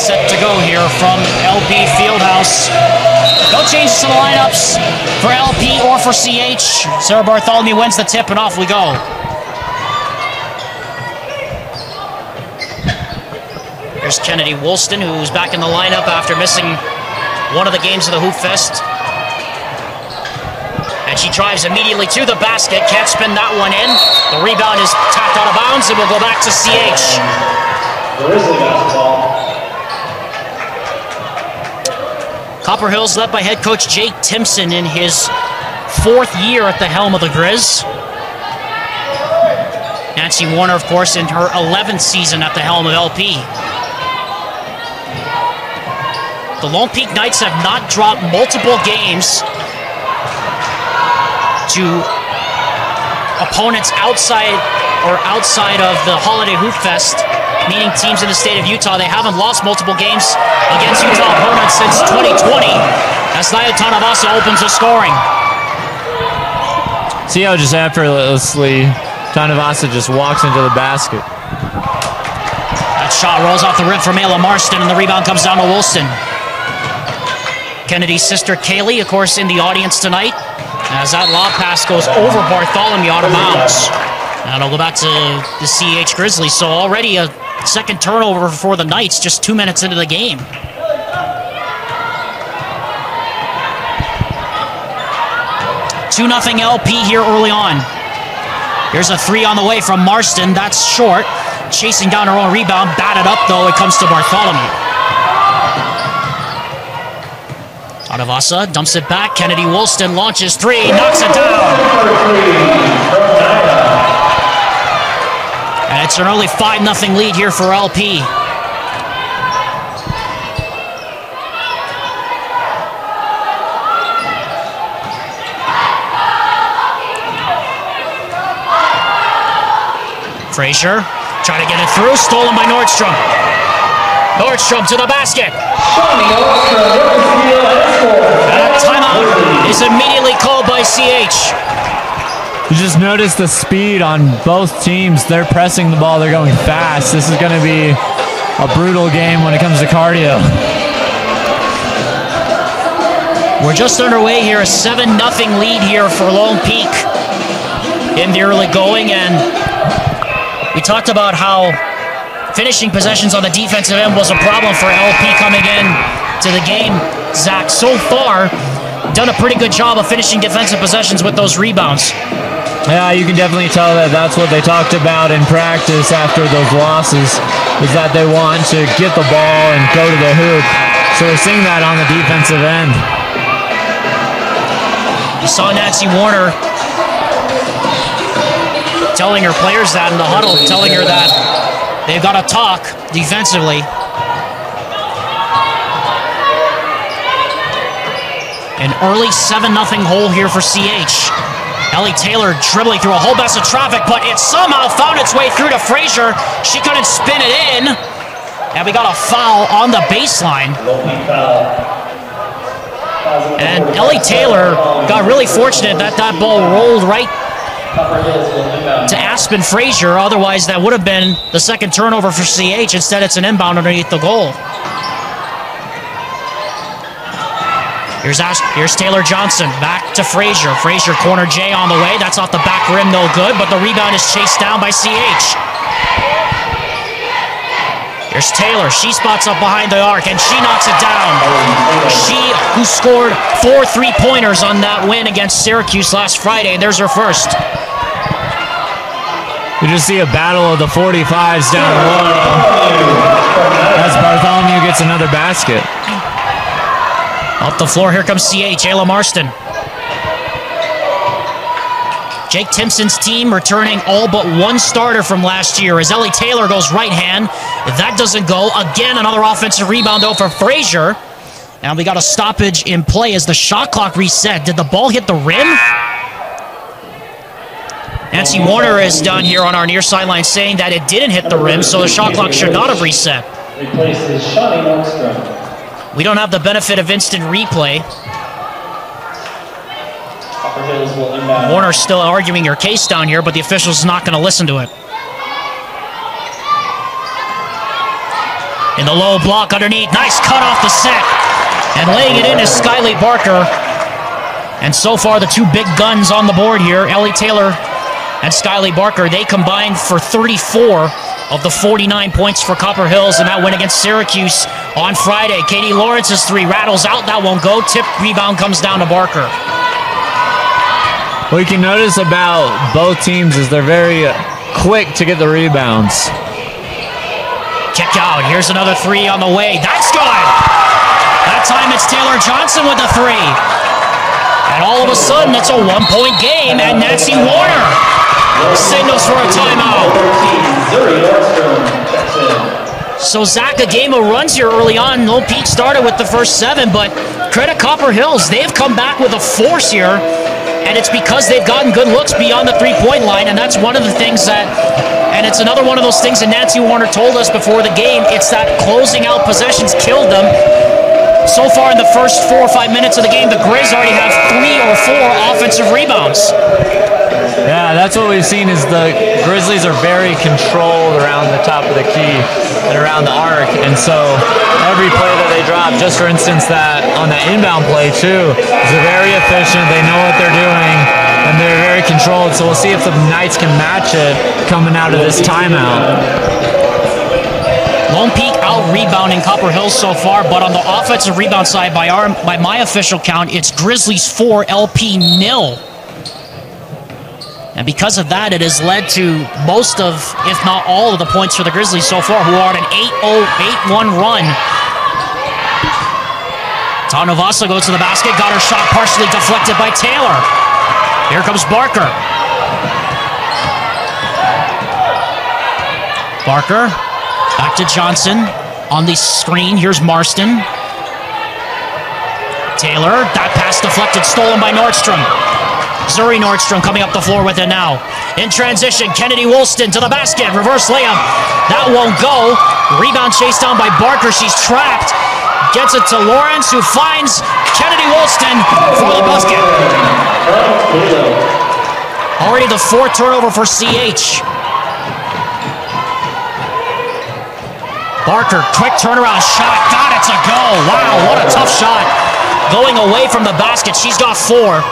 set to go here from LP Fieldhouse. No changes to the lineups for LP or for CH. Sarah Bartholomew wins the tip, and off we go. Here's Kennedy Woolston, who's back in the lineup after missing one of the games of the Hoop Fest. And she drives immediately to the basket. Can't spin that one in. The rebound is tapped out of bounds, and will go back to CH. Grizzly basketball. Copper Hills led by head coach Jake Timpson in his 4th year at the helm of the Grizz. Nancy Warner, of course, in her 11th season at the helm of LP. The Lone Peak Knights have not dropped multiple games to opponents outside of the Holiday Hoop Fest, meaning teams in the state of Utah. They haven't lost multiple games against Utah opponents since 2020, as Naya Tanavasa opens the scoring. See how just effortlessly Tanavasa just walks into the basket. That shot rolls off the rim from Ayla Marston, and the rebound comes down to Woolston. Kennedy's sister Kaylee, of course, in the audience tonight, as that lob pass goes over Bartholomew out of bounds. And it'll go back to the CH Grizzlies. So already a second turnover for the Knights just 2 minutes into the game. Two 2-0 LP here early on. Here's a three on the way from Marston. That's short. Chasing down her own rebound. Batted up, though. It comes to Bartholomew. Tanavasa dumps it back. Kennedy Woolston launches three. Knocks it down. And it's an early 5-0 lead here for LP. Frazier trying to get it through. Stolen by Nordstrom. Nordstrom to the basket. And a timeout is immediately called by CH. You just notice the speed on both teams. They're pressing the ball. They're going fast. This is going to be a brutal game when it comes to cardio. We're just underway here. A 7-0 lead here for Lone Peak in the early going. And we talked about how finishing possessions on the defensive end was a problem for LP coming in to the game. Zach, so far, done a pretty good job of finishing defensive possessions with those rebounds. Yeah, you can definitely tell that that's what they talked about in practice after those losses, is that they want to get the ball and go to the hoop. So we're seeing that on the defensive end. You saw Nancy Warner telling her players that in the huddle, telling her that they've got to talk defensively. An early 7-0 hole here for CH. Ellie Taylor dribbling through a whole mess of traffic, but it somehow found its way through to Frazier. She couldn't spin it in. And we got a foul on the baseline. And Ellie Taylor got really fortunate that that ball rolled right to Aspen Frazier. Otherwise, that would have been the second turnover for CH. Instead, it's an inbound underneath the goal. Here's Taylor Johnson, back to Frazier. Frazier corner J on the way. That's off the back rim, no good, but the rebound is chased down by CH. Here's Taylor. She spots up behind the arc, and she knocks it down. She, who scored 4 3-pointers on that win against Syracuse last Friday, and there's her first. You just see a battle of the 45s down low as Bartholomew gets another basket. Up the floor, here comes CH, Ayla Marston. Jake Timpson's team returning all but one starter from last year as Ellie Taylor goes right hand. That doesn't go. Again, another offensive rebound, though, for Frazier. And we got a stoppage in play as the shot clock reset. Did the ball hit the rim? Nancy Warner is down here on our near sideline saying that it didn't hit the rim, so the shot clock should not have reset. Replaces Shawnee Nordstrom. We don't have the benefit of instant replay. Warner's still arguing her case down here, but the official's not going to listen to it. In the low block underneath. Nice cut off the set. And laying it in is Skyly Barker. And so far, the two big guns on the board here, Ellie Taylor and Skyly Barker, they combined for 34 of the 49 points for Copper Hills in that win against Syracuse on Friday. Katie Lawrence's three rattles out. That won't go. Tip rebound comes down to Barker. What you can notice about both teams is they're very quick to get the rebounds. Kick out. Here's another three on the way. That's good. That time it's Taylor Johnson with the three. And all of a sudden, it's a one-point game, and Nancy Warner signals for a timeout. So Zach, a game of runs here early on. Lone Peak started with the first 7, but credit Copper Hills. They've come back with a force here, and it's because they've gotten good looks beyond the three-point line, and that's one of the things that, and it's another one of those things that Nancy Warner told us before the game. It's that closing out possessions killed them. So far in the first 4 or 5 minutes of the game, the Grizz already have 3 or 4 offensive rebounds. Yeah, that's what we've seen is the Grizzlies are very controlled around the top of the key and around the arc. And so every play that they drop, just for instance that on the inbound play too, is very efficient. They know what they're doing and they're very controlled. So we'll see if the Knights can match it coming out of this timeout. Lone Peak out-rebounding Copper Hills so far, but on the offensive rebound side, by my official count, it's Grizzlies 4, LP 0. And because of that, it has led to most of, if not all of the points for the Grizzlies so far, who are on an 8-0, 8-1 run. Tanovasa goes to the basket, got her shot partially deflected by Taylor. Here comes Barker. Barker. Back to Johnson on the screen. Here's Marston. Taylor, that pass deflected, stolen by Nordstrom. Zuri Nordstrom coming up the floor with it now. In transition, Kennedy Woolston to the basket. Reverse layup. That won't go. Rebound chased down by Barker. She's trapped. Gets it to Lawrence, who finds Kennedy Woolston for the basket. Already the 4th turnover for CH. Barker, quick turnaround shot. Got it to go. Wow, what a tough shot. Going away from the basket. She's got 4.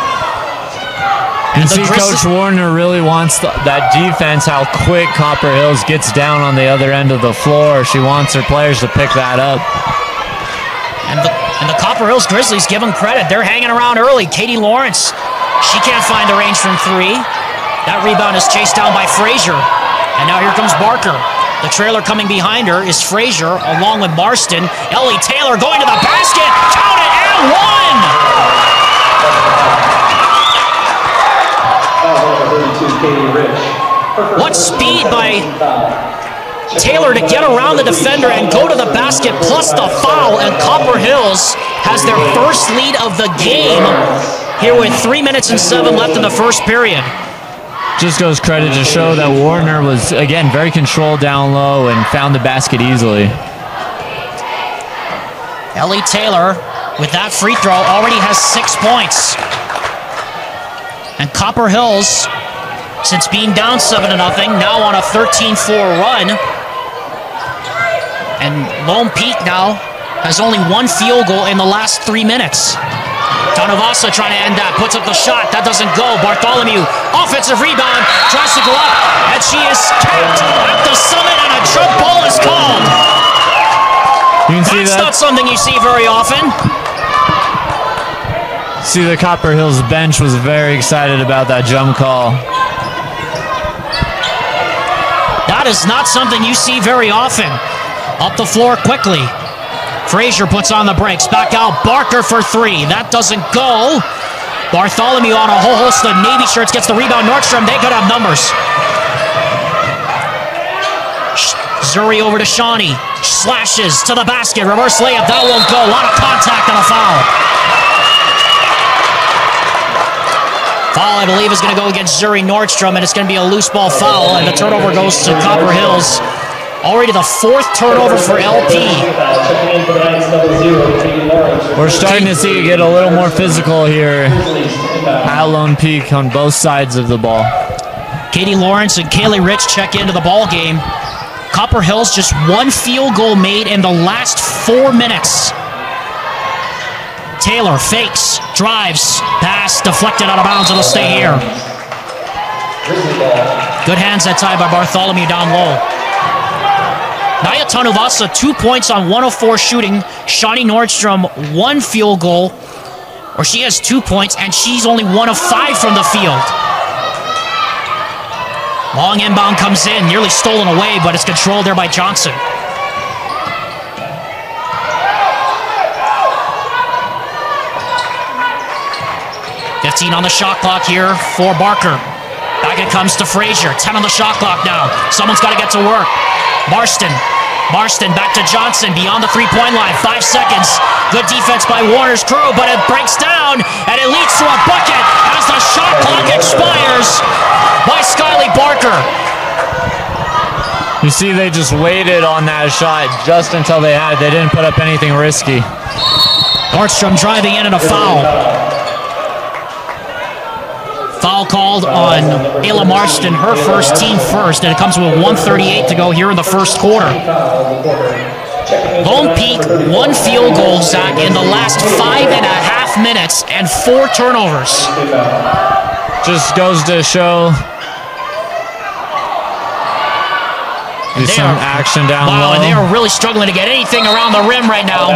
You see Coach Warner really wants that defense, how quick Copper Hills gets down on the other end of the floor. She wants her players to pick that up. And the Copper Hills Grizzlies, give them credit. They're hanging around early. Katie Lawrence, she can't find the range from 3. That rebound is chased down by Frazier. And now here comes Barker. The trailer coming behind her is Frazier, along with Marston. Ellie Taylor going to the basket. Count it, and 1! What speed by Taylor to get around the defender and go to the basket, plus the foul, and Copper Hills has their first lead of the game here with 3 minutes and 7 left in the first period. Just goes credit to show that Warner was, again, very controlled down low and found the basket easily. Ellie Taylor, with that free throw, already has 6 points. And Copper Hills, since being down 7-0, now on a 13-4 run. And Lone Peak now has only 1 field goal in the last 3 minutes. Tanovasa trying to end that, puts up the shot, that doesn't go. Bartholomew, offensive rebound, tries to go up, and she is capped at the summit, and a jump ball is called. You can see That's not something you see very often. See, the Copper Hills bench was very excited about that jump call. That is not something you see very often. Up the floor quickly. Frazier puts on the brakes. Back out. Barker for 3. That doesn't go. Bartholomew on a whole host of Navy shirts gets the rebound. Nordstrom, they could have numbers. Zuri over to Shawnee. Slashes to the basket. Reverse layup. That won't go. A lot of contact and a foul. Foul, I believe, is going to go against Zuri Nordstrom, and it's going to be a loose ball foul, and the turnover goes to Copper Hills. Already the 4th turnover for LP. We're starting to see it get a little more physical here at Lone Peak on both sides of the ball. Katie Lawrence and Kaylee Rich check into the ball game. Copper Hills just one field goal made in the last 4 minutes. Taylor fakes, drives, pass deflected out of bounds. It'll stay here. Good hands that time by Bartholomew down low. Naya Tanuvasa, 2 points on 104 shooting. Shawnee Nordstrom, 1 field goal. Or she has 2 points, and she's only 1 of 5 from the field. Long inbound comes in, nearly stolen away, but it's controlled there by Johnson. $15 on the shot clock here for Barker. Back it comes to Frazier. 10 on the shot clock now. Someone's got to get to work. Marston back to Johnson beyond the three-point line. 5 seconds. Good defense by Warner's crew, but it breaks down and it leads to a bucket as the shot clock expires by Skyly Barker. You see, they just waited on that shot just until they had it. They didn't put up anything risky. Nordstrom driving in and a foul. Foul called on Ayla Marston, her first, team first, and it comes with 1:38 to go here in the first quarter. Lone Peak, 1 field goal, Zach, in the last 5.5 minutes and 4 turnovers. Just goes to show there's some action down low. And they are really struggling to get anything around the rim right now.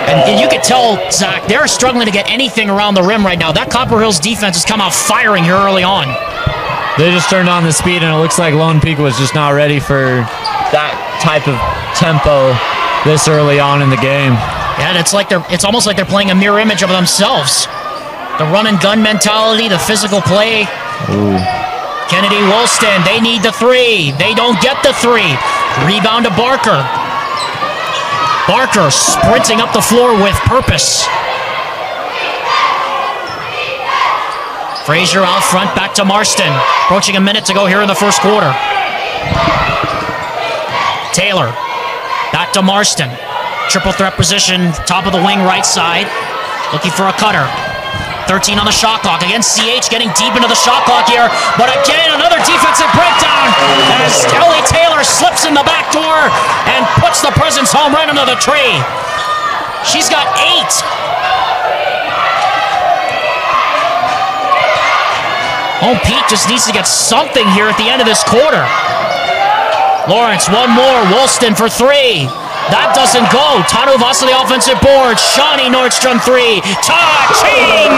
And you can tell, Zach, they're struggling to get anything around the rim right now. That Copper Hills defense has come out firing here early on. They just turned on the speed, and it looks like Lone Peak was just not ready for that type of tempo this early on in the game. Yeah, and it's almost like they're playing a mirror image of themselves. The run and gun mentality, the physical play. Ooh. Kennedy Woolston, they need the 3. They don't get the 3. Rebound to Barker. Barker sprinting up the floor with purpose. Frazier out front, back to Marston. Approaching a minute to go here in the first quarter. Taylor, back to Marston. Triple threat position, top of the wing, right side. Looking for a cutter. 13 on the shot clock. Again, CH getting deep into the shot clock here. But again, another defensive breakdown as Ellie Taylor slips in the back door and puts the Presence home right under the tree. She's got 8. Home Peak just needs to get something here at the end of this quarter. Lawrence, 1 more. Woolston for 3. That doesn't go. Tanuvasa the offensive board. Shawnee Nordstrom 3. Ta-ching!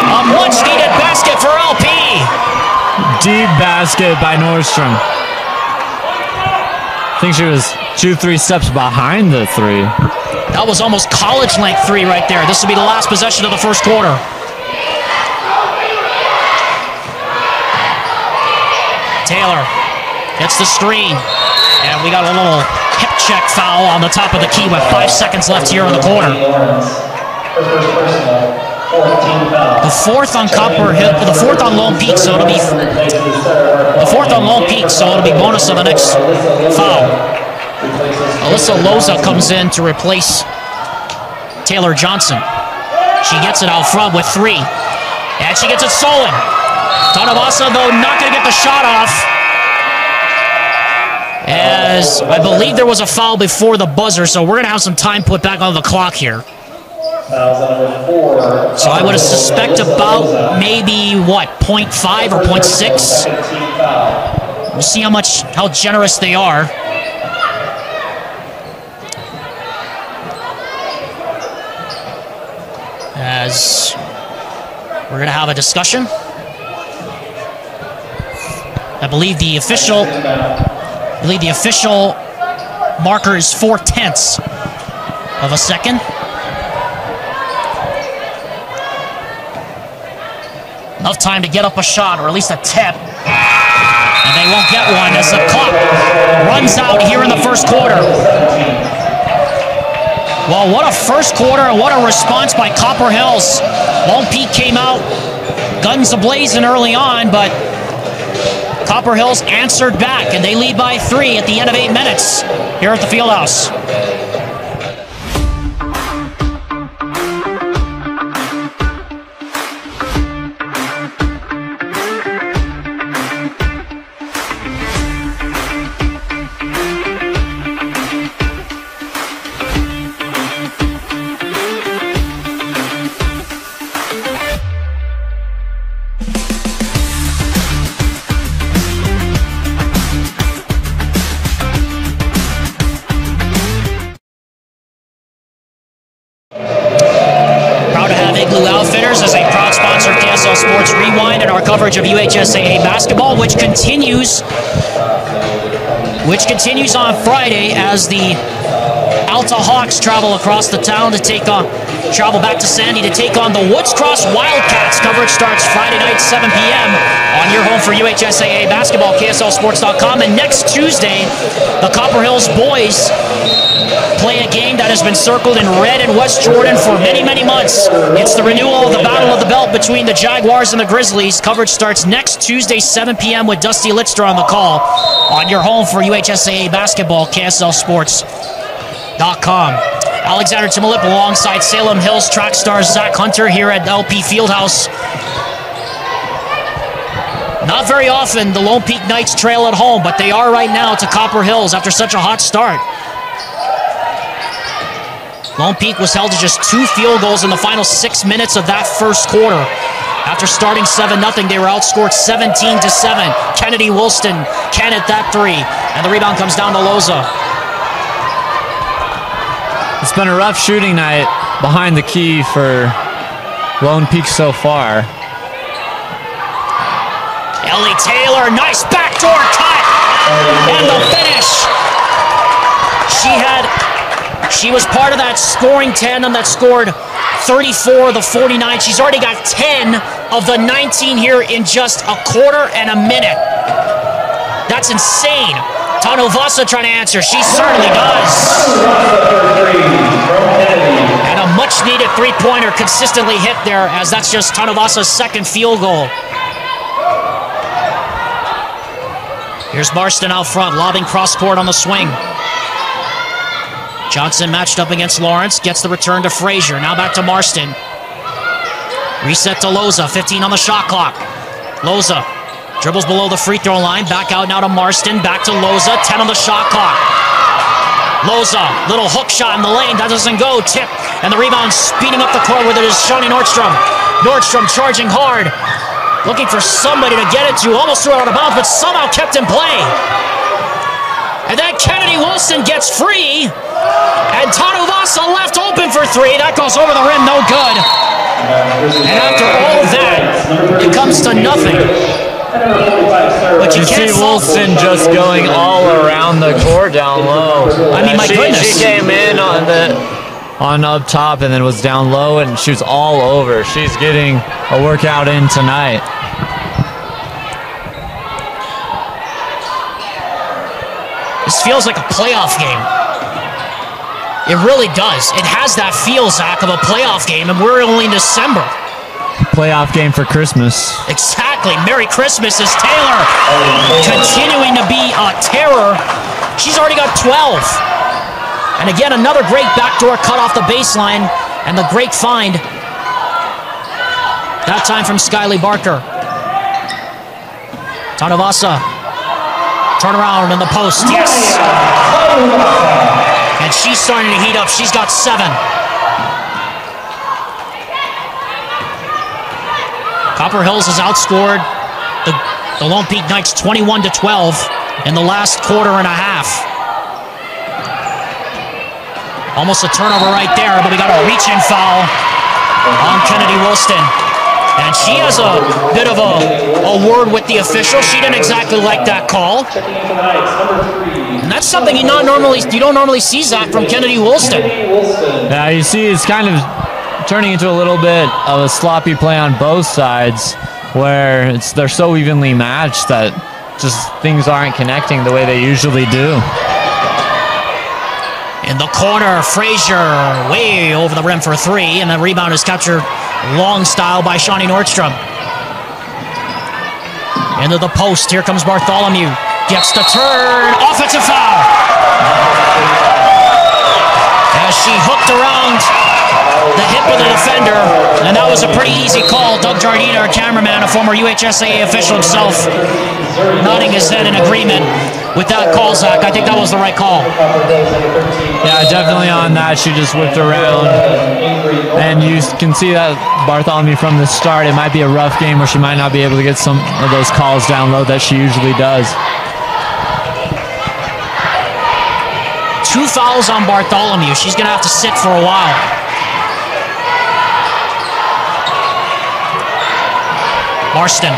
A much-needed basket for LP. Deep basket by Nordstrom. I think she was 2-3 steps behind the 3. That was almost college-length 3 right there. This will be the last possession of the first quarter. Taylor gets the screen. And we got a little hip check foul on the top of the key with 5 seconds left here in the quarter. The fourth on Copper Hill, the fourth on Lone Peak, so it'll be bonus on the next foul. Alyssa Loza comes in to replace Taylor Johnson. She gets it out front with 3. And she gets it stolen. Tanuvasa, though, not going to get the shot off. As I believe there was a foul before the buzzer, so we're going to have some time put back on the clock here. So I would suspect about maybe, 0.5 or 0.6? We'll see how generous they are. As we're going to have a discussion. I believe the official marker is 0.4 of a second. Enough time to get up a shot, or at least a tip. And they won't get one as the clock runs out here in the first quarter. Well, what a first quarter and what a response by Copper Hills. Lone Peak came out guns a-blazing early on, but Copper Hills answered back, and they lead by 3 at the end of 8 minutes here at the Fieldhouse. coverage of UHSAA basketball, which continues on Friday as the Alta Hawks travel across the town to travel back to Sandy to take on the Woods Cross Wildcats. Coverage starts Friday night, 7 p.m. on your home for UHSAA basketball, KSLSports.com. And next Tuesday, the Copper Hills boys play a game that has been circled in red in West Jordan for many, many months. It's the renewal of the Battle of the Belt between the Jaguars and the Grizzlies. Coverage starts next Tuesday, 7 p.m. with Dusty Litzter on the call on your home for UHSAA basketball, KSLSports.com. Alexander Timolip alongside Salem Hills track star Zach Hunter here at LP Fieldhouse. Not very often the Lone Peak Knights trail at home, but they are right now to Copper Hills after such a hot start. Lone Peak was held to just 2 field goals in the final 6 minutes of that first quarter. After starting 7-0, they were outscored 17-7. Kennedy Woolston can hit that 3, and the rebound comes down to Loza. It's been a rough shooting night behind the key for Lone Peak so far. Ellie Taylor, nice backdoor cut, and the finish. She was part of that scoring tandem that scored 34 of the 49. She's already got 10 of the 19 here in just a quarter and a minute. That's insane. Tanovasa trying to answer. She certainly does. And a much-needed three-pointer consistently hit there, as that's just Tanovasa's second field goal. Here's Marston out front, lobbing cross-court on the swing. Johnson matched up against Lawrence, gets the return to Frazier. Now back to Marston. Reset to Loza, 15 on the shot clock. Loza dribbles below the free throw line, back out now to Marston, back to Loza, 10 on the shot clock. Loza, little hook shot in the lane, that doesn't go, tip, and the rebound speeding up the court with it is Shawnee Nordstrom. Nordstrom charging hard, looking for somebody to get it to, almost threw it out of bounds, but somehow kept in play. And then Kennedy Wilson gets free, and Tanovasa left open for 3. That goes over the rim, no good. And after all that, it comes to nothing. But you see Wilson just going all around the court down low. I mean, my goodness. She came in on up top and then was down low, and she was all over. She's getting a workout in tonight. This feels like a playoff game. It really does. It has that feel, Zach, of a playoff game, and we're only in December. Playoff game for Christmas. Exactly. Merry Christmas is Taylor continuing to be a terror. She's already got 12. And again, another great backdoor cut off the baseline, and the great find. That time from Skyly Barker. Tanovasa. Turn around in the post. Yes! And she's starting to heat up. She's got 7. Copper Hills has outscored the Lone Peak Knights 21-12 in the last quarter and a half. Almost a turnover right there, but we got a reach-in foul on Kennedy Woolston. And she has a bit of a word with the official. She didn't exactly like that call. And that's something you don't normally see, Zach, from Kennedy Woolston. Yeah, you see it's kind of turning into a little bit of a sloppy play on both sides, where they're so evenly matched that just things aren't connecting the way they usually do. In the corner, Frazier way over the rim for 3, and the rebound is captured long style by Shawnee Nordstrom. Into the post, here comes Bartholomew. Gets the turn, offensive foul! As she hooked around the hip of the defender, and that was a pretty easy call. Doug Jardina, our cameraman, a former UHSAA official himself, nodding his head in agreement with that call, Zach. I think that was the right call. Yeah, definitely on that. She just whipped around. And you can see that Bartholomew from the start, it might be a rough game where she might not be able to get some of those calls down low that she usually does. 2 fouls on Bartholomew. She's going to have to sit for a while. Marston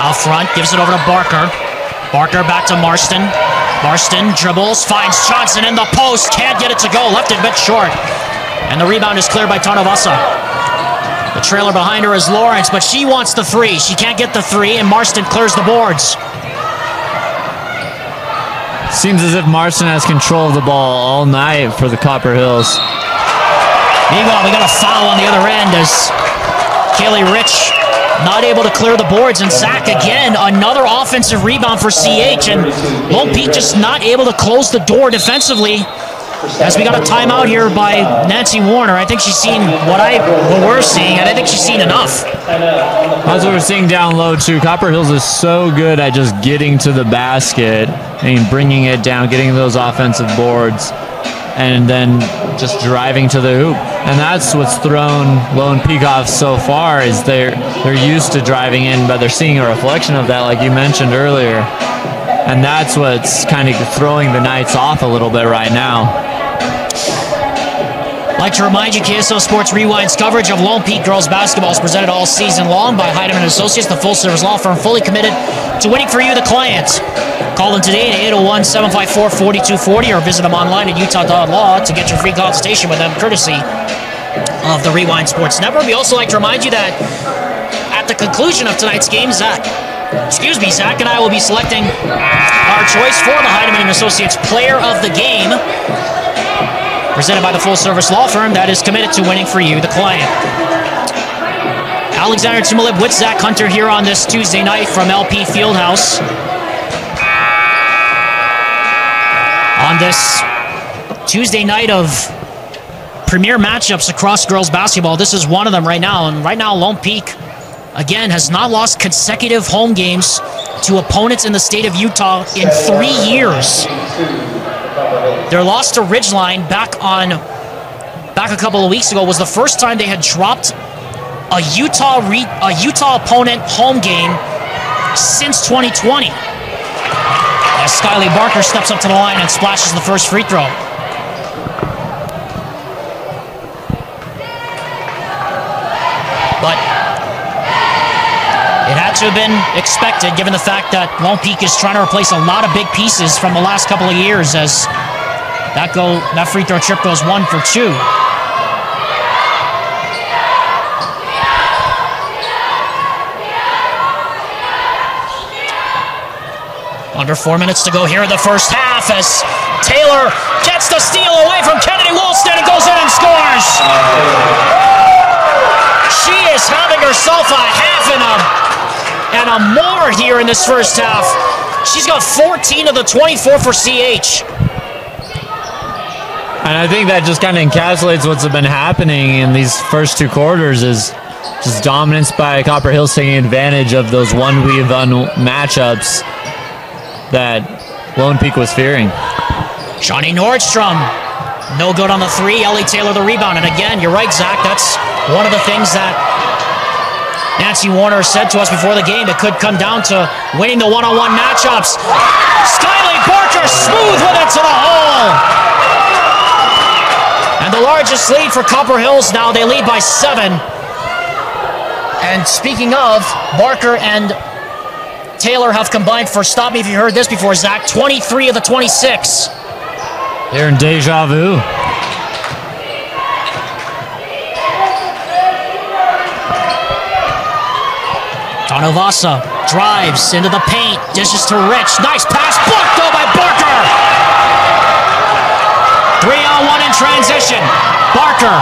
Out front, gives it over to Barker. Barker back to Marston. Marston dribbles, finds Johnson in the post. Can't get it to go. Left it a bit short. And the rebound is cleared by Tanavasa. The trailer behind her is Lawrence, but she wants the three. She can't get the three, and Marston clears the boards. Seems as if Marston has control of the ball all night for the Copper Hills. Meanwhile, we got a foul on the other end as Kaylee Rich not able to clear the boards, and Zach again, another offensive rebound for CH, and Lone Peak just not able to close the door defensively as we got a timeout here by Nancy Warner. I think she's seen what we're seeing, and I think she's seen enough. That's what we're seeing down low too. Copper Hills is so good at just getting to the basket and bringing it down, getting those offensive boards, and then just driving to the hoop. And that's what's thrown Lone Peak off so far, is they're used to driving in, but they're seeing a reflection of that, like you mentioned earlier. And that's what's kind of throwing the Knights off a little bit right now. I'd like to remind you, KSL Sports Rewind's coverage of Lone Peak girls basketball is presented all season long by Heidemann & Associates, the full-service law firm fully committed to winning for you, the client. Call them today at 801-754-4240 or visit them online at utah.law to get your free consultation with them, courtesy of the Rewind Sports Network. We also like to remind you that at the conclusion of tonight's game, Zach and I will be selecting our choice for the Heidemann & Associates Player of the Game, presented by the full-service law firm that is committed to winning for you, the client. Alexander Tumulib with Zach Hunter here on this Tuesday night from LP Fieldhouse. On this Tuesday night of premier matchups across girls basketball, this is one of them right now. And right now, Lone Peak, again, has not lost consecutive home games to opponents in the state of Utah in 3 years. Their loss to Ridgeline back a couple of weeks ago was the first time they had dropped a Utah opponent home game since 2020. As Skyly Barker steps up to the line and splashes the first free throw. But it had to have been expected, given the fact that Lone Peak is trying to replace a lot of big pieces from the last couple of years, as that free throw trip goes 1 for 2. Under 4 minutes to go here in the first half as Taylor gets the steal away from Kennedy Woolston and goes in and scores. She is having herself a half and a more here in this first half. She's got 14 of the 24 for CH. And I think that just kind of encapsulates what's been happening in these first two quarters, is just dominance by Copper Hills taking advantage of those 1v1 matchups that Lone Peak was fearing. Shawnee Nordstrom, no good on the three. Ellie Taylor the rebound. And again, you're right, Zach, that's one of the things that Nancy Warner said to us before the game. It could come down to winning the one-on-one matchups. Skyly Barker smooth with it to the hole. And the largest lead for Copper Hills now. They lead by 7. And speaking of, Barker and Taylor have combined for, stop me if you heard this before, Zach, 23 of the 26. They're in deja vu. Tanavasa drives into the paint, dishes to Rich. Nice pass, blocked though by Barker. 3-on-1 in transition. Barker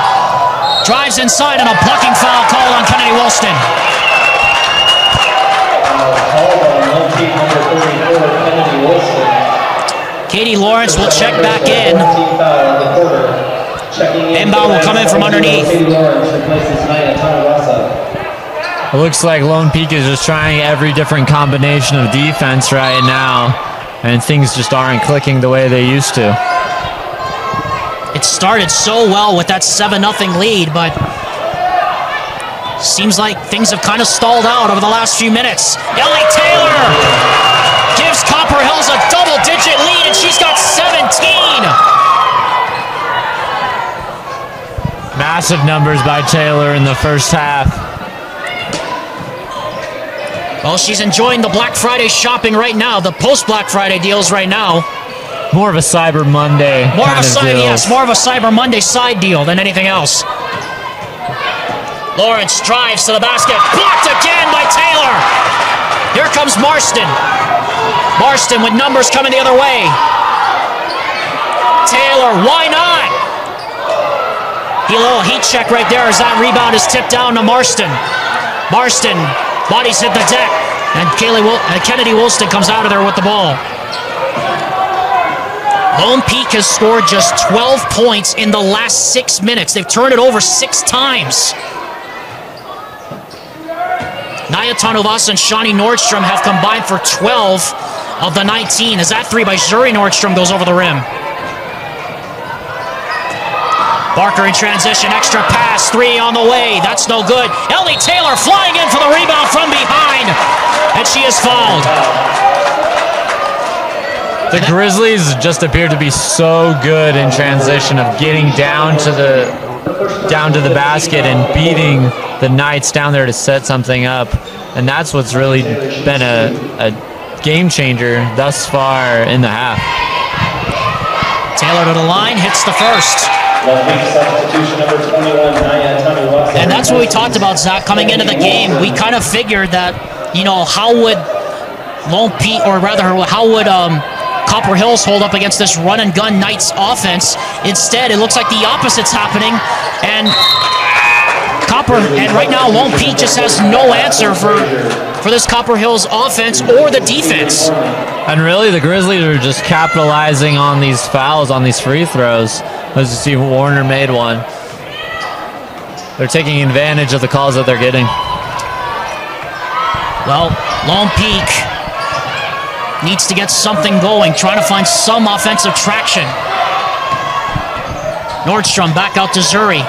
drives inside and a blocking foul called on Kennedy Woolston. Katie Lawrence will check back in. Inbound will come in from underneath. It looks like Lone Peak is just trying every different combination of defense right now, and things just aren't clicking the way they used to. It started so well with that 7-0 lead, but seems like things have kind of stalled out over the last few minutes. Ellie Taylor gives Copper Hills a double-digit lead, and she's got 17. Massive numbers by Taylor in the first half. Well, she's enjoying the Black Friday shopping right now, the post-Black Friday deals right now. More of a Cyber Monday more of a Cyber Monday side deal than anything else. Lawrence drives to the basket. Blocked again by Taylor. Here comes Marston. Marston with numbers coming the other way. Taylor, why not? A little heat check right there as that rebound is tipped down to Marston. Marston, bodies hit the deck, and Kennedy Woolston comes out of there with the ball. Lone Peak has scored just 12 points in the last 6 minutes. They've turned it over 6 times. Naya Tanuvasa and Shawnee Nordstrom have combined for 12 of the 19, as that three by Zuri Nordstrom goes over the rim. Barker in transition, extra pass, three on the way. That's no good. Ellie Taylor flying in for the rebound from behind, and she is fouled. The Grizzlies just appear to be so good in transition of getting down to the basket and beating the Knights down there to set something up, and that's what's really been a game changer thus far in the half. Taylor to the line, hits the first. Substitution number 21, Naya Tanuvasa. And that's what we talked about, Zach, coming into the game. We kind of figured that, how would Lone Peak, or rather, how would Copper Hills hold up against this run-and-gun Knights offense? Instead, it looks like the opposite's happening, and right now, Lone Peak just has no answer for this Copper Hills offense or the defense. And really, the Grizzlies are just capitalizing on these fouls, on these free throws. As you see, Warner made one. They're taking advantage of the calls that they're getting. Well, Lone Peak needs to get something going, trying to find some offensive traction. Nordstrom back out to Zuri.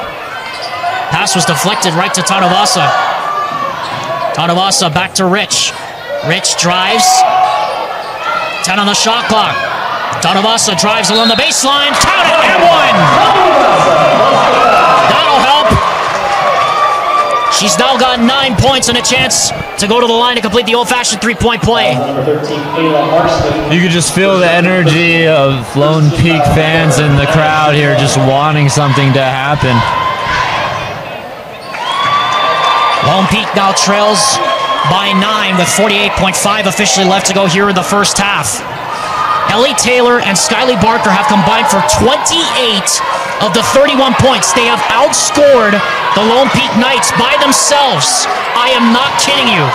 Pass was deflected right to Tanuvasa. Tanuvasa back to Rich. Rich drives. 10 on the shot clock. Tanuvasa drives along the baseline. Count it and one. That'll help. She's now got 9 points and a chance to go to the line to complete the old-fashioned three-point play. You could just feel the energy of Lone Peak fans in the crowd here just wanting something to happen. Lone Peak now trails by 9 with 48.5 officially left to go here in the first half. Ellie Taylor and Skyly Barker have combined for 28 of the 31 points. They have outscored the Lone Peak Knights by themselves. I am not kidding you.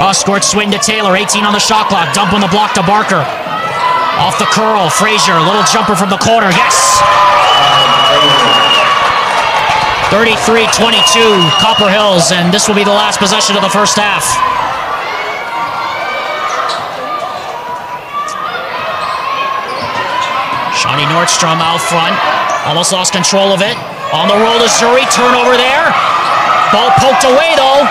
Cross-court swing to Taylor, 18 on the shot clock. Dump on the block to Barker. Off the curl, Frazier, little jumper from the corner, yes! 33-22, Copper Hills, and this will be the last possession of the first half. Shawnee Nordstrom out front, almost lost control of it. On the roll to Zuri, turnover there. Ball poked away though.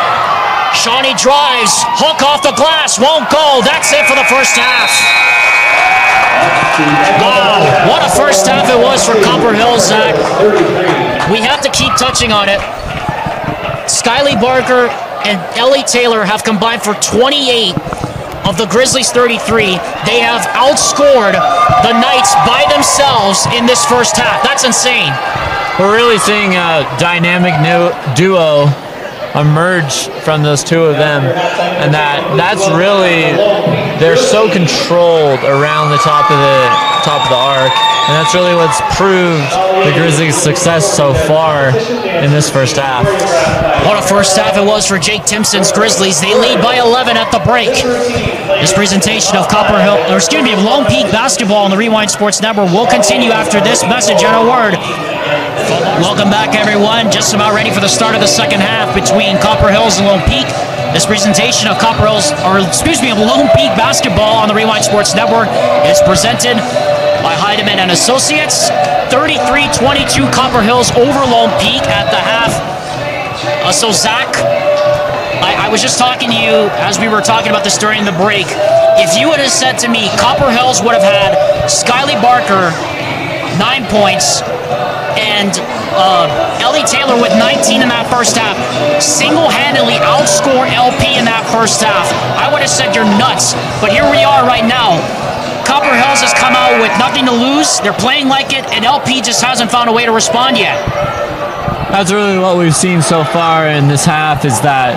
Shawnee drives, hook off the glass, won't go. That's it for the first half. Wow, what a first half it was for Copper Hills, Zach. We have to keep touching on it. Skyly Barker and Ellie Taylor have combined for 28 of the Grizzlies' 33. They have outscored the Knights by themselves in this first half. That's insane. We're really seeing a dynamic duo emerge from those two of them, and that's really, they're so controlled around the top of the arc, and that's really what's proved the Grizzlies' success so far in this first half. What a first half it was for Jake Timpson's Grizzlies. They lead by 11 at the break. This presentation of Lone Peak basketball on the Rewind Sports Network will continue after this message and a word. Welcome back, everyone. Just about ready for the start of the second half between Copper Hills and Lone Peak. This presentation of Lone Peak basketball on the Rewind Sports Network is presented by Heidemann and Associates. 33-22 Copper Hills over Lone Peak at the half. So Zach, I was just talking to you as we were talking about this during the break. If you would have said to me Copper Hills would have had Skyly Barker, 9 points. And Ellie Taylor with 19 in that first half. Single-handedly outscore LP in that first half. I would have said you're nuts, but here we are right now. Copper Hills has come out with nothing to lose. They're playing like it, and LP just hasn't found a way to respond yet. That's really what we've seen so far in this half, is that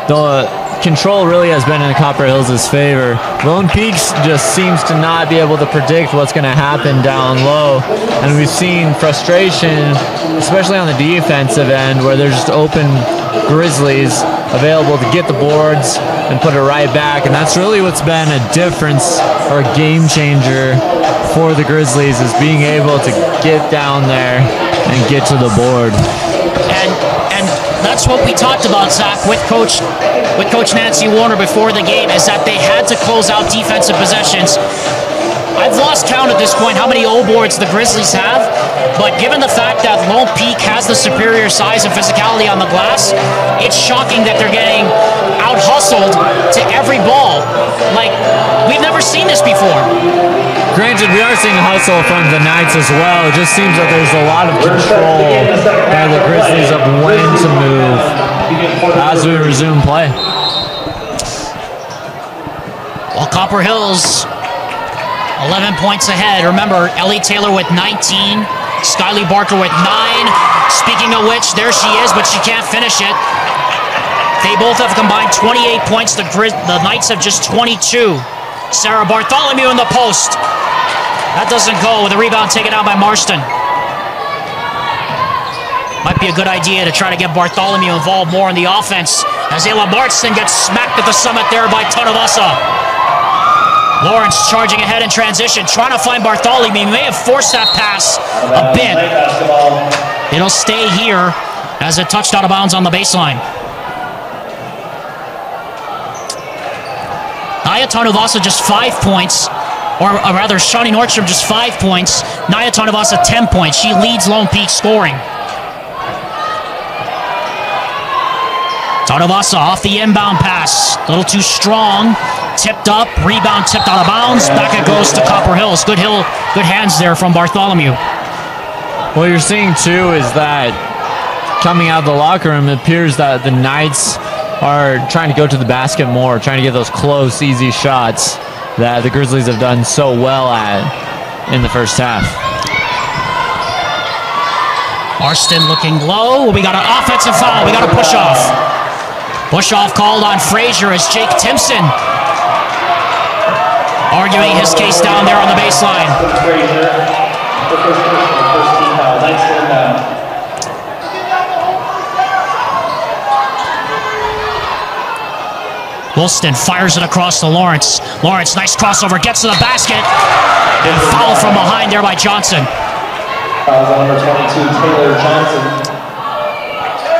the control really has been in Copper Hills' favor. Lone Peaks just seems to not be able to predict what's going to happen down low, and we've seen frustration, especially on the defensive end, where there's just open Grizzlies available to get the boards and put it right back, and that's really what's been a difference or a game changer for the Grizzlies, is being able to get down there and get to the board. And that's what we talked about, Zach, with Coach Nancy Warner before the game, is that they had to close out defensive possessions. I've lost count at this point how many O boards the Grizzlies have, but given the fact that Lone Peak has the superior size and physicality on the glass, it's shocking that they're getting out-hustled to every ball. Like, we've never seen this before. Granted, we are seeing hustle from the Knights as well. It just seems that there's a lot of control by the Grizzlies of when to move as we resume play. Well, Copper Hills 11 points ahead. Remember, Ellie Taylor with 19, Skyly Barker with 9. Speaking of which, there she is, but she can't finish it. They both have combined 28 points. The Knights have just 22. Sarah Bartholomew in the post. That doesn't go, with a rebound taken out by Marston. Might be a good idea to try to get Bartholomew involved more in the offense, as Ayla Marston gets smacked at the summit there by Tanavasa. Lawrence charging ahead in transition, trying to find Bartholomew. He may have forced that pass a bit. It'll stay here as it touched out of bounds on the baseline. Naya Tanavasa just 5 points, or rather Shawnee Nordstrom just 5 points. Naya Tanavasa 10 points. She leads Lone Peak scoring. Tanavasa off the inbound pass, a little too strong. Tipped up, rebound tipped out of bounds. Back it goes to Copper Hills. Good hands there from Bartholomew. What you're seeing too is that coming out of the locker room, it appears that the Knights are trying to go to the basket more, trying to get those close, easy shots that the Grizzlies have done so well at in the first half. Marston looking low. We got an offensive foul. We got a push-off. Push-off called on Frazier as Jake Timpson arguing his case down there on the baseline. Wilston fires it across to Lawrence. Lawrence, nice crossover, gets to the basket. And foul from behind there by Johnson. Fouls on number 22, Taylor Johnson.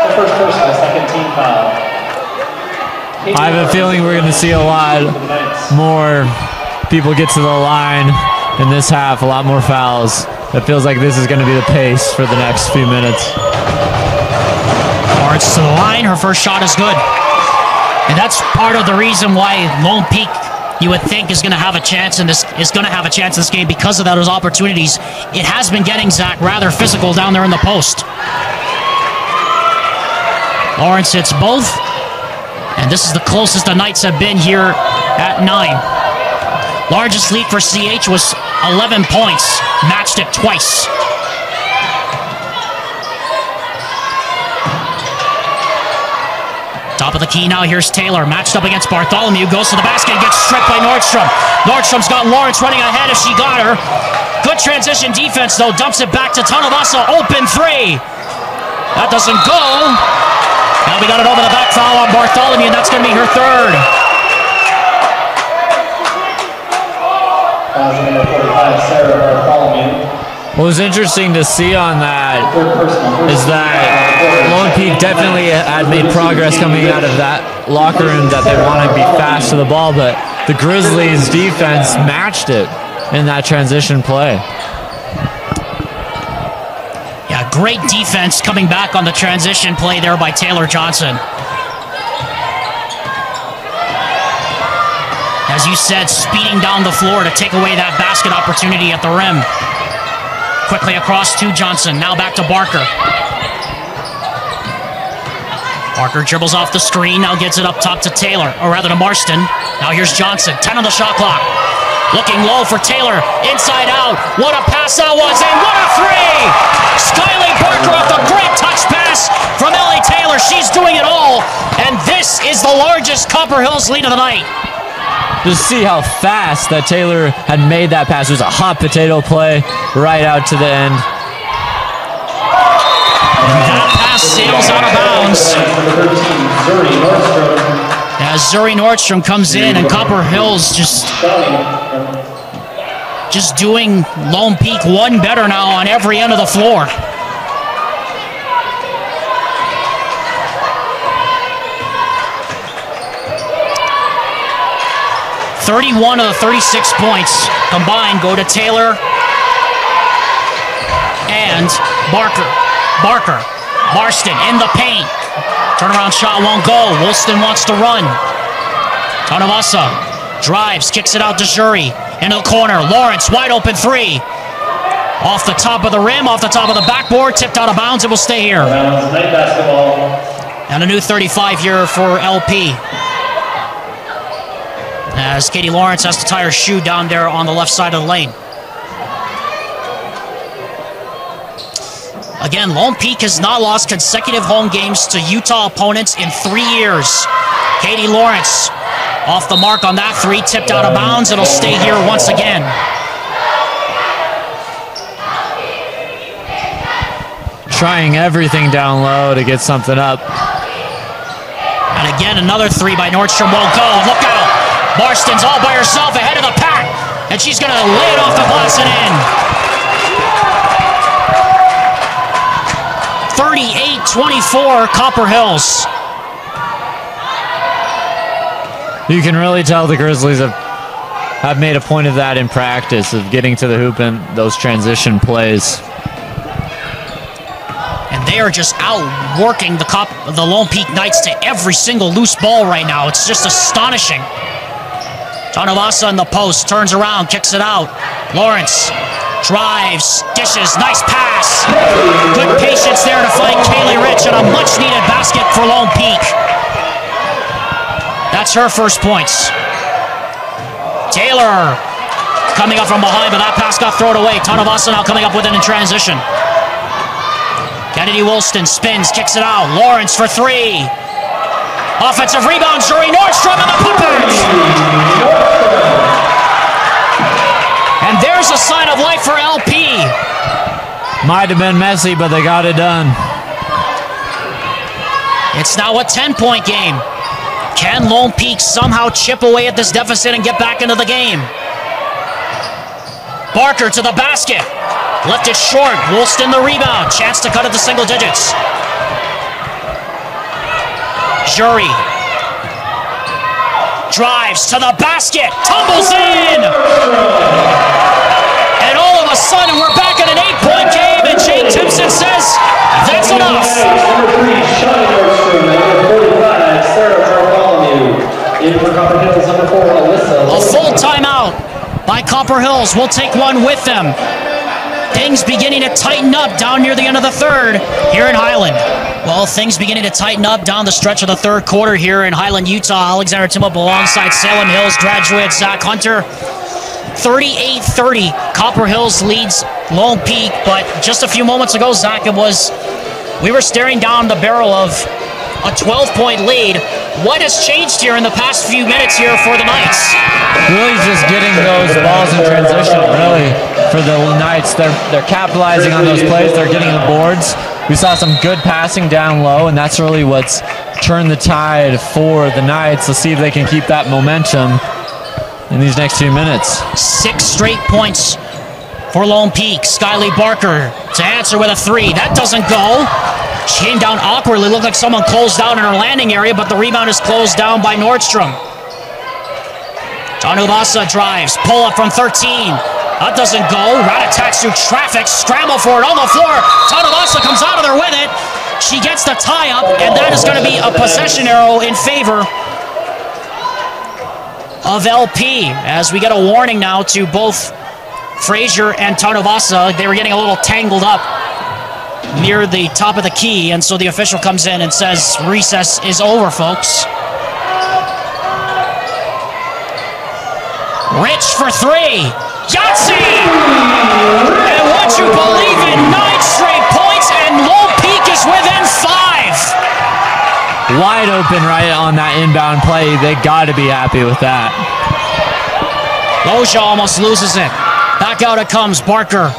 The first personal, second team foul. I have a feeling we're going to see a lot more people get to the line in this half, a lot more fouls. It feels like this is going to be the pace for the next few minutes. Lawrence to the line, her first shot is good. And that's part of the reason why Lone Peak, you would think, is going to have a chance in this game, because of those opportunities. It has been getting, Zach, rather physical down there in the post. Lawrence hits both, and this is the closest the Knights have been here at 9. Largest lead for CH was 11 points, matched it twice. Top of the key now, here's Taylor, matched up against Bartholomew, goes to the basket, gets stripped by Nordstrom. Nordstrom's got Lawrence running ahead if she got her. Good transition defense, though, dumps it back to Tanavasa, open three. That doesn't go. Now we got it over the back foul on Bartholomew, and that's going to be her third. What was interesting to see on that is that Lone Peak definitely had made progress coming out of that locker room, that they want to be fast to the ball, but the Grizzlies' defense matched it in that transition play. Yeah, great defense coming back on the transition play there by Taylor Johnson. As you said, speeding down the floor to take away that basket opportunity at the rim. quickly across to Johnson. Now back to Barker. Barker dribbles off the screen, now gets it up top to Taylor, or rather to Marston. Now here's Johnson, 10 on the shot clock. Looking low for Taylor, inside out. What a pass that was, and what a three! Skyly Barker off the great touch pass from Ellie Taylor. She's doing it all, and this is the largest Copper Hills lead of the night. Just see how fast that Taylor had made that pass. It was a hot potato play right out to the end. And that pass sails out of bounds. As Zuri Nordstrom comes in, and Copper Hills just doing Lone Peak one better now on every end of the floor. "31 of the 36 points combined go to Taylor and Barker. Marston in the paint. Turnaround shot won't go. Woolston wants to run. Tanavasa drives, kicks it out to Zuri. Into the corner. Lawrence, wide open three. Off the top of the rim, off the top of the backboard, tipped out of bounds. It will stay here. And a new 35 here for LP. As Katie Lawrence has to tie her shoe down there on the left side of the lane. Again, Lone Peak has not lost consecutive home games to Utah opponents in 3 years. Katie Lawrence off the mark on that three, tipped out of bounds. It'll stay here once again. Trying everything down low to get something up. And again, another three by Nordstrom won't go. Look out! Marston's all by herself ahead of the pack, and she's going to lay it off the glass and in. 38-24, Copper Hills. You can really tell the Grizzlies have made a point of that in practice, of getting to the hoop in those transition plays. And they are just outworking the Lone Peak Knights to every single loose ball right now. It's just astonishing. Tanavasa in the post, turns around, kicks it out. Lawrence drives, dishes, nice pass. Good patience there to find Kaylee Rich, and a much-needed basket for Lone Peak. That's her first points. Taylor coming up from behind, but that pass got thrown away. Tanavasa now coming up with it in transition. Kennedy Woolston spins, kicks it out. Lawrence for three. Offensive rebound, Zuri Nordstrom on the putback. And there's a sign of life for LP. Might have been messy, but they got it done. It's now a 10-point game. Can Lone Peak somehow chip away at this deficit and get back into the game? Barker to the basket. Left it short. Woolston the rebound. Chance to cut it to single digits. Zuri drives to the basket. Tumbles in. And all of a sudden, we're back at an 8-point game, and Jane Timpson says, that's enough. A full timeout by Copper Hills. We'll take one with them. Things beginning to tighten up down near the end of the third here in Highland. Well, things beginning to tighten up down the stretch of the third quarter here in Highland, Utah. Alexander Timmop alongside Salem Hills graduate Zach Hunter. 38-30, Copper Hills leads Lone Peak, but just a few moments ago, Zach, we were staring down the barrel of a 12-point lead. What has changed here in the past few minutes here for the Knights? Really just getting those balls in transition, really, for the Knights. They're capitalizing on those plays. They're getting the boards. We saw some good passing down low, and that's really what's turned the tide for the Knights. Let's see if they can keep that momentum in these next few minutes. 6 straight points for Lone Peak. Skyly Barker to answer with a three. That doesn't go. She came down awkwardly. Looked like someone closed down in her landing area, but the rebound is closed down by Nordstrom. Tanuvasa drives. Pull up from 13. That doesn't go. Rat-attacks through traffic. Scramble for it on the floor. Tanuvasa comes out of there with it. She gets the tie-up, and that is going to be a possession arrow in favor of LP, as we get a warning now to both Frazier and Tarnovasa, they were getting a little tangled up near the top of the key, and so the official comes in and says recess is over, folks. Rich for three. Yahtzee! And would you believe it, 9 straight points, and Lone Peak is within 5. Wide open right on that inbound play. They got to be happy with that. Loja almost loses it. Back out it comes, Barker.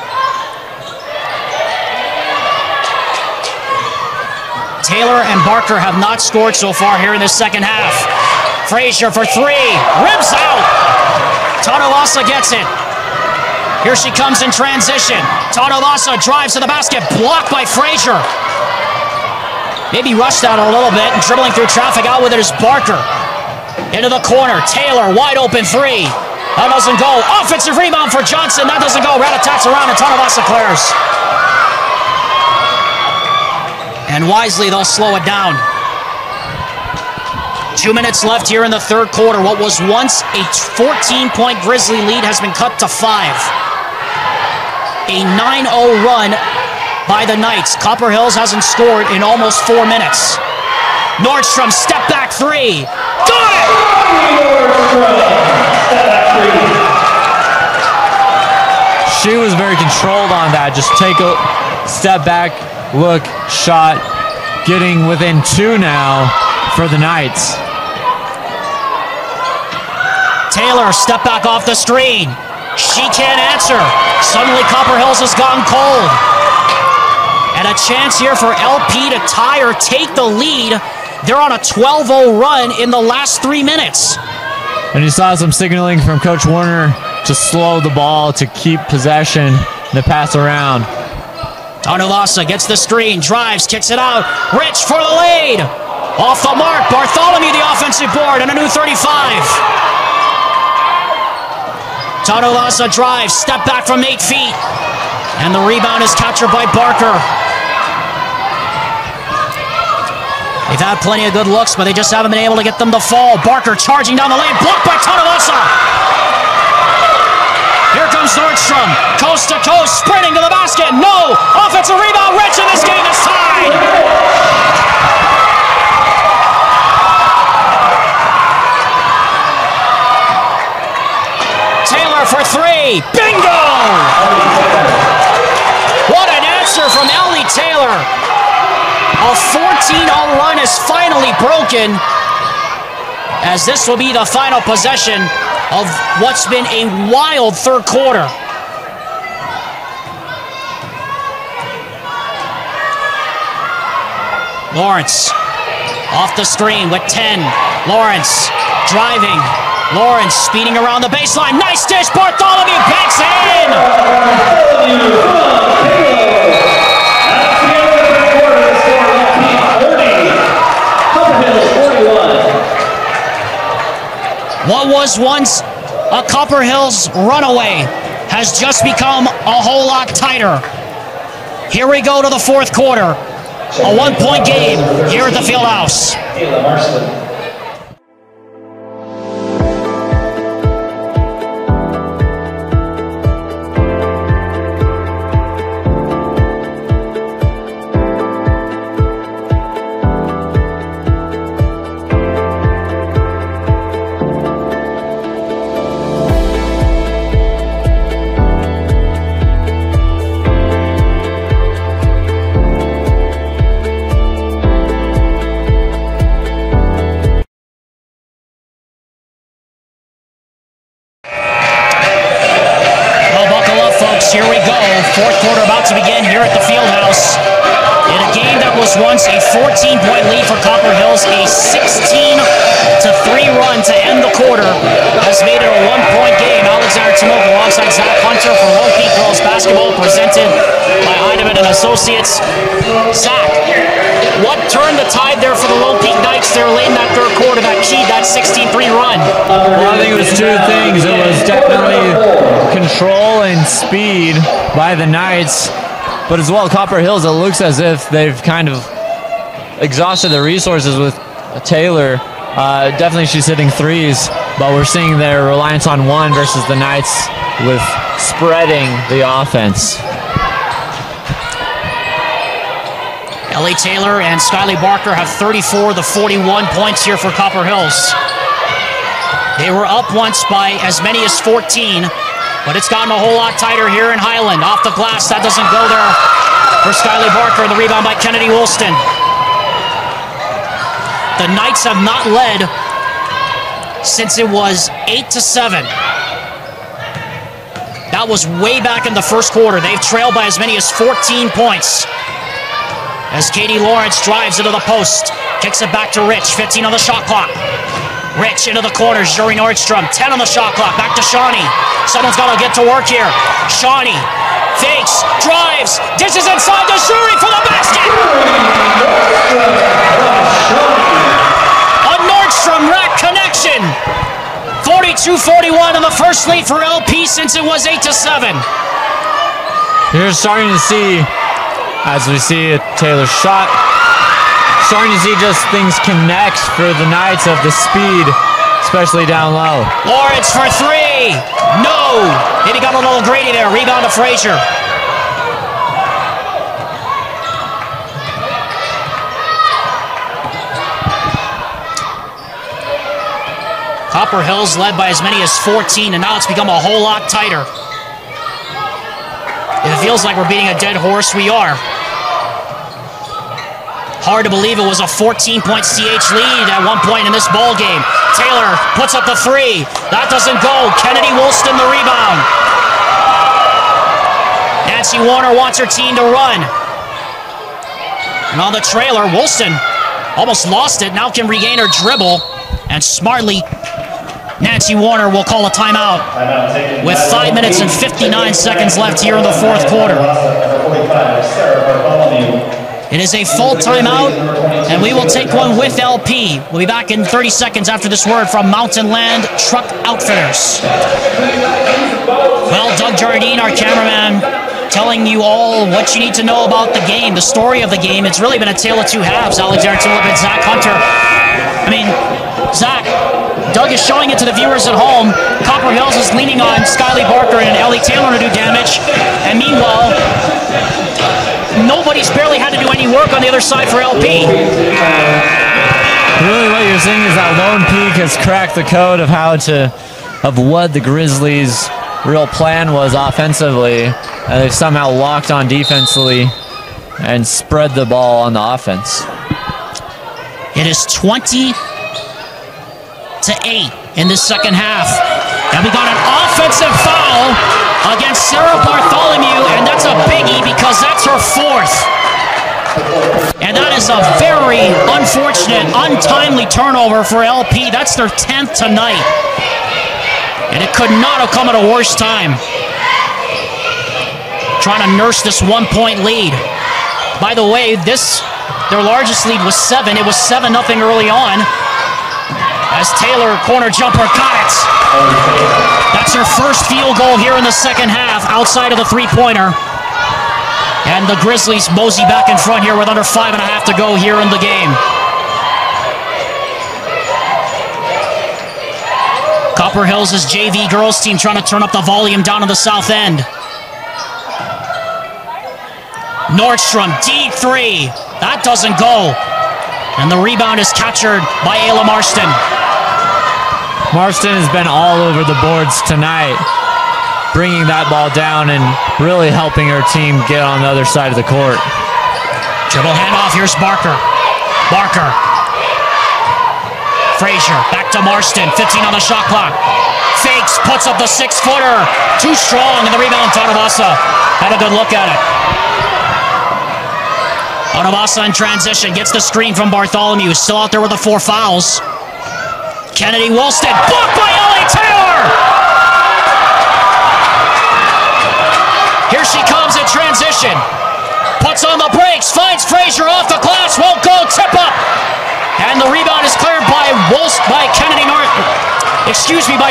Taylor and Barker have not scored so far here in the second half. Frazier for three. Ribs out. Tarnovasa gets it. Here she comes in transition. Tarnovasa drives to the basket. Blocked by Frazier. Maybe rushed out a little bit and dribbling through traffic. Out with it is Barker. Into the corner. Taylor, wide open three. That doesn't go. Offensive rebound for Johnson. That doesn't go. Rat attacks around and Tarnovasa clears. And wisely, they'll slow it down. 2 minutes left here in the third quarter. What was once a 14-point Grizzly lead has been cut to 5. A 9-0 run by the Knights. Copper Hills hasn't scored in almost 4 minutes. Nordstrom, step back three. Got it! She was very controlled on that. Just take a step back, look, shot, getting within 2 now for the Knights. Taylor, step back off the screen. She can't answer. Suddenly Copper Hills has gone cold. And a chance here for LP to tie or take the lead. They're on a 12-0 run in the last 3 minutes. And you saw some signaling from Coach Warner to slow the ball, to keep possession, to pass around. Tarnovasa gets the screen, drives, kicks it out. Rich for the lead. Off the mark, Bartholomew the offensive board and a new 35. Tarnovasa drives, step back from 8 feet. And the rebound is captured by Barker. They've had plenty of good looks, but they just haven't been able to get them to fall. Barker charging down the lane, blocked by Tarnovasa. Here comes Nordstrom, coast to coast, sprinting to the basket. No! Offensive rebound, Rich, and this game is tied! Taylor for three. Bingo! What an answer from Ellie Taylor. A 14-0 run is finally broken, as this will be the final possession of what's been a wild third quarter. Lawrence off the screen with 10. Lawrence driving. Lawrence speeding around the baseline. Nice dish. Bartholomew banks it in. What was once a Copper Hills runaway has just become a whole lot tighter. Here we go to the fourth quarter. A 1-point game here at the Fieldhouse. Here we go. Fourth quarter about to begin here at the Fieldhouse. In a game that was once a 14-point lead for Copper Hills, a 16-3 run to end the quarter has made it a 1-point game. Alexander Timok alongside Zach Hunter for Lone Peak Girls Basketball, presented by Heidemann and Associates. Zach, what turned the tide there for the Lone Peak Knights there late in that third quarter, that key, that 16-3 run? Well, I think it was 2 things. It was definitely control and speed by the Knights, but as well Copper Hills, it looks as if they've kind of exhausted their resources with Taylor. Definitely she's hitting threes, but we're seeing their reliance on one versus the Knights with spreading the offense. Ellie Taylor and Skyly Barker have 34 to 41 points here for Copper Hills. They were up once by as many as 14, but it's gotten a whole lot tighter here in Highland. Off the glass, that doesn't go there for Skyly Barker. The rebound by Kennedy Woolston. The Knights have not led since it was 8-7. That was way back in the first quarter. They've trailed by as many as 14 points. As Katie Lawrence drives into the post, kicks it back to Rich, 15 on the shot clock. Rich into the corner, Zuri Nordstrom, 10 on the shot clock, back to Shawnee. Someone's got to get to work here. Shawnee fakes, drives, dishes inside to Zuri for the basket! A Nordstrom rack connection! 42-41 in the first lead for LP since it was 8-7. You're starting to see, as we see a Taylor shot, starting to see just things connect for the Knights of the speed, especially down low. Lawrence for three. No. Maybe got a little greedy there. Rebound to Frazier. Copper Hills led by as many as 14, and now it's become a whole lot tighter. If it feels like we're beating a dead horse, we are. Hard to believe it was a 14-point CH lead at one point in this ball game. Taylor puts up the three. That doesn't go. Kennedy Woolston the rebound. Nancy Warner wants her team to run. And on the trailer, Woolston almost lost it. Now can regain her dribble. And smartly, Nancy Warner will call a timeout with 5 minutes and 59 seconds left here in the fourth quarter. It is a full timeout, and we will take one with LP. We'll be back in 30 seconds after this word from Mountain Land Truck Outfitters. Well, Doug Jardine, our cameraman, telling you all what you need to know about the game, the story of the game. It's really been a tale of two halves. Alexander Tulip and Zach Hunter. I mean, Zach, Doug is showing it to the viewers at home. Copper Hills is leaning on Skyly Barker and Ellie Taylor to do damage. And meanwhile, nobody's barely had to do any work on the other side for LP. Really what you're seeing is that Lone Peak has cracked the code of what the Grizzlies' real plan was offensively. And they've somehow locked on defensively and spread the ball on the offense. It is 20-8 in the second half. And we got an offensive foul against Sarah Bartholomew, and that's a biggie because that's her fourth. And that is a very unfortunate, untimely turnover for LP. That's their 10th tonight. And it could not have come at a worse time. Trying to nurse this 1-point lead. By the way, their largest lead was 7. It was 7-0 early on. As Taylor, corner jumper, got it. That's her first field goal here in the second half, outside of the three-pointer. And the Grizzlies mosey back in front here with under 5.5 to go here in the game. Copper Hills' JV girls team trying to turn up the volume down on the south end. Nordstrom, deep three. That doesn't go. And the rebound is captured by Ayla Marston. Marston has been all over the boards tonight, bringing that ball down and really helping her team get on the other side of the court. Dribble handoff, here's Barker. Barker. Frazier, back to Marston, 15 on the shot clock. Fakes, puts up the 6-footer. Too strong, and the rebound, Tanavasa. Had a good look at it. Tanavasa in transition, gets the screen from Bartholomew. Still out there with the 4 fouls. Kennedy Woolston, blocked by Ellie Taylor! Here she comes in transition. Puts on the brakes, finds Frazier off the glass, won't go, tip up! And the rebound is cleared by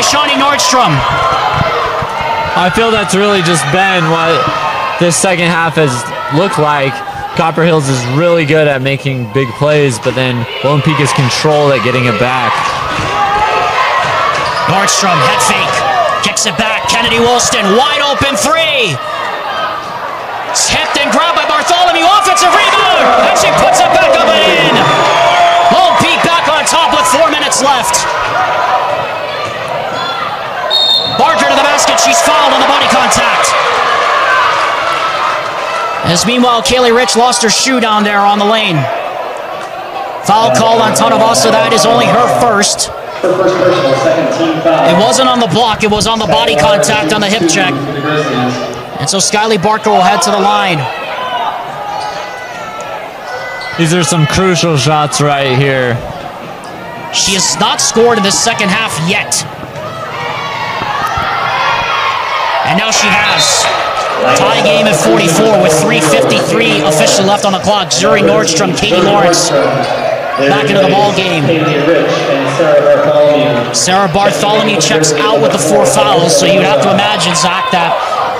by Shawnee Nordstrom. I feel that's really just been what this second half has looked like. Copper Hills is really good at making big plays, but then Lone Peak is controlled at getting it back. Nordstrom, head fake. Kicks it back. Kennedy Woolston, wide open three. It's hipped and grabbed by Bartholomew. Offensive rebound. And she puts it back up and in. Lone Peak back on top with 4 minutes left. Barker to the basket. She's fouled on the body contact. As meanwhile, Kaylee Rich lost her shoe down there on the lane. Foul called on Tanavasa. That is only her first. Her first personal, second team foul. It wasn't on the block. It was on the body contact on the hip check. And so Skyly Barker will head to the line. These are some crucial shots right here. She has not scored in the second half yet. And now she has. Tie game at 44 with 3:53 officially left on the clock. Zuri Nordstrom, Katie Lawrence back into the ball game. Sarah Bartholomew checks out with the 4 fouls, so you'd have to imagine, Zach, that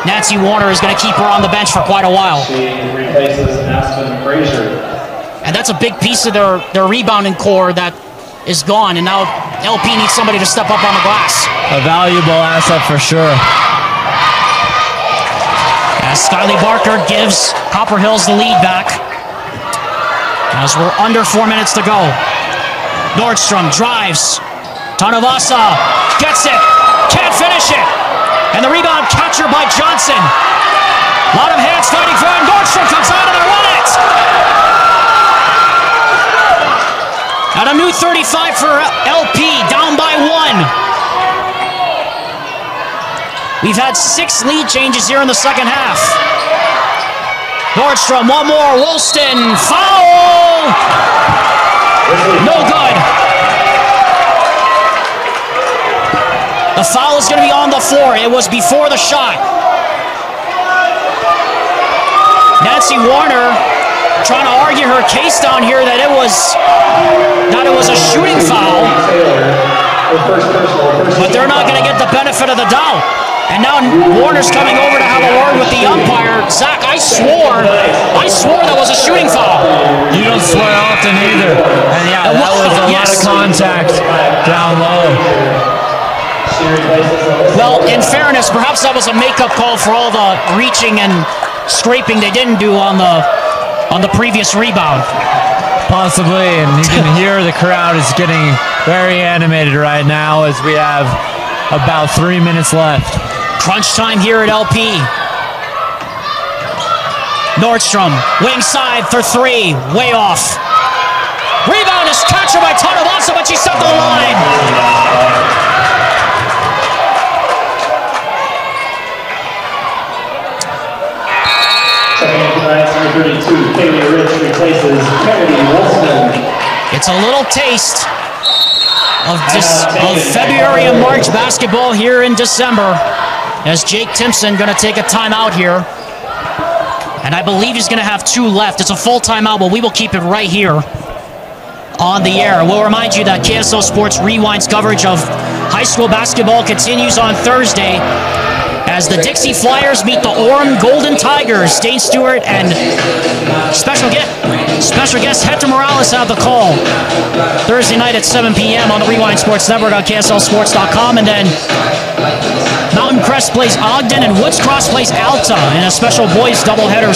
Nancy Warner is going to keep her on the bench for quite a while. She replaces Aspen Frazier. And that's a big piece of their rebounding core that is gone, and now LP needs somebody to step up on the glass. A valuable asset for sure. As Skyly Barker gives Copper Hills the lead back. As we're under 4 minutes to go. Nordstrom drives. Tanavasa gets it. Can't finish it. And the rebound captured by Johnson. A lot of hands fighting for it. Nordstrom comes out and they won it. At a new 35 for LP, down by 1. We've had 6 lead changes here in the second half. Nordstrom, one more. Woolston, foul! No good. The foul is going to be on the floor. It was before the shot. Nancy Warner trying to argue her case down here that it was a shooting foul. But they're not going to get the benefit of the doubt. And now Warner's coming over to have a word with the umpire. Zach, I swore that was a shooting foul. You don't swear often either. And yeah, that was a lot of contact down low. Well, in fairness, perhaps that was a makeup call for all the reaching and scraping they didn't do on the previous rebound. Possibly, and you can hear the crowd is getting very animated right now as we have about 3 minutes left. Crunch time here at LP. Nordstrom, wing side for 3, way off. Rebound is captured by Tanavasa, but she's up the line. Kaylee Rich replaces Kennedy Woolston. It's a little taste of February and March basketball here in December, as Jake Timpson going to take a timeout here, and I believe he's going to have 2 left. It's a full timeout, but we will keep it right here on the air. We'll remind you that KSL Sports Rewind's coverage of high school basketball continues on Thursday as the Dixie Flyers meet the Orem Golden Tigers. Dane Stewart and special guest Hector Morales have the call Thursday night at 7 p.m. on the Rewind Sports Network on KSLSports.com. And then Mountain Crest plays Ogden and Woods Cross plays Alta in a special boys doubleheader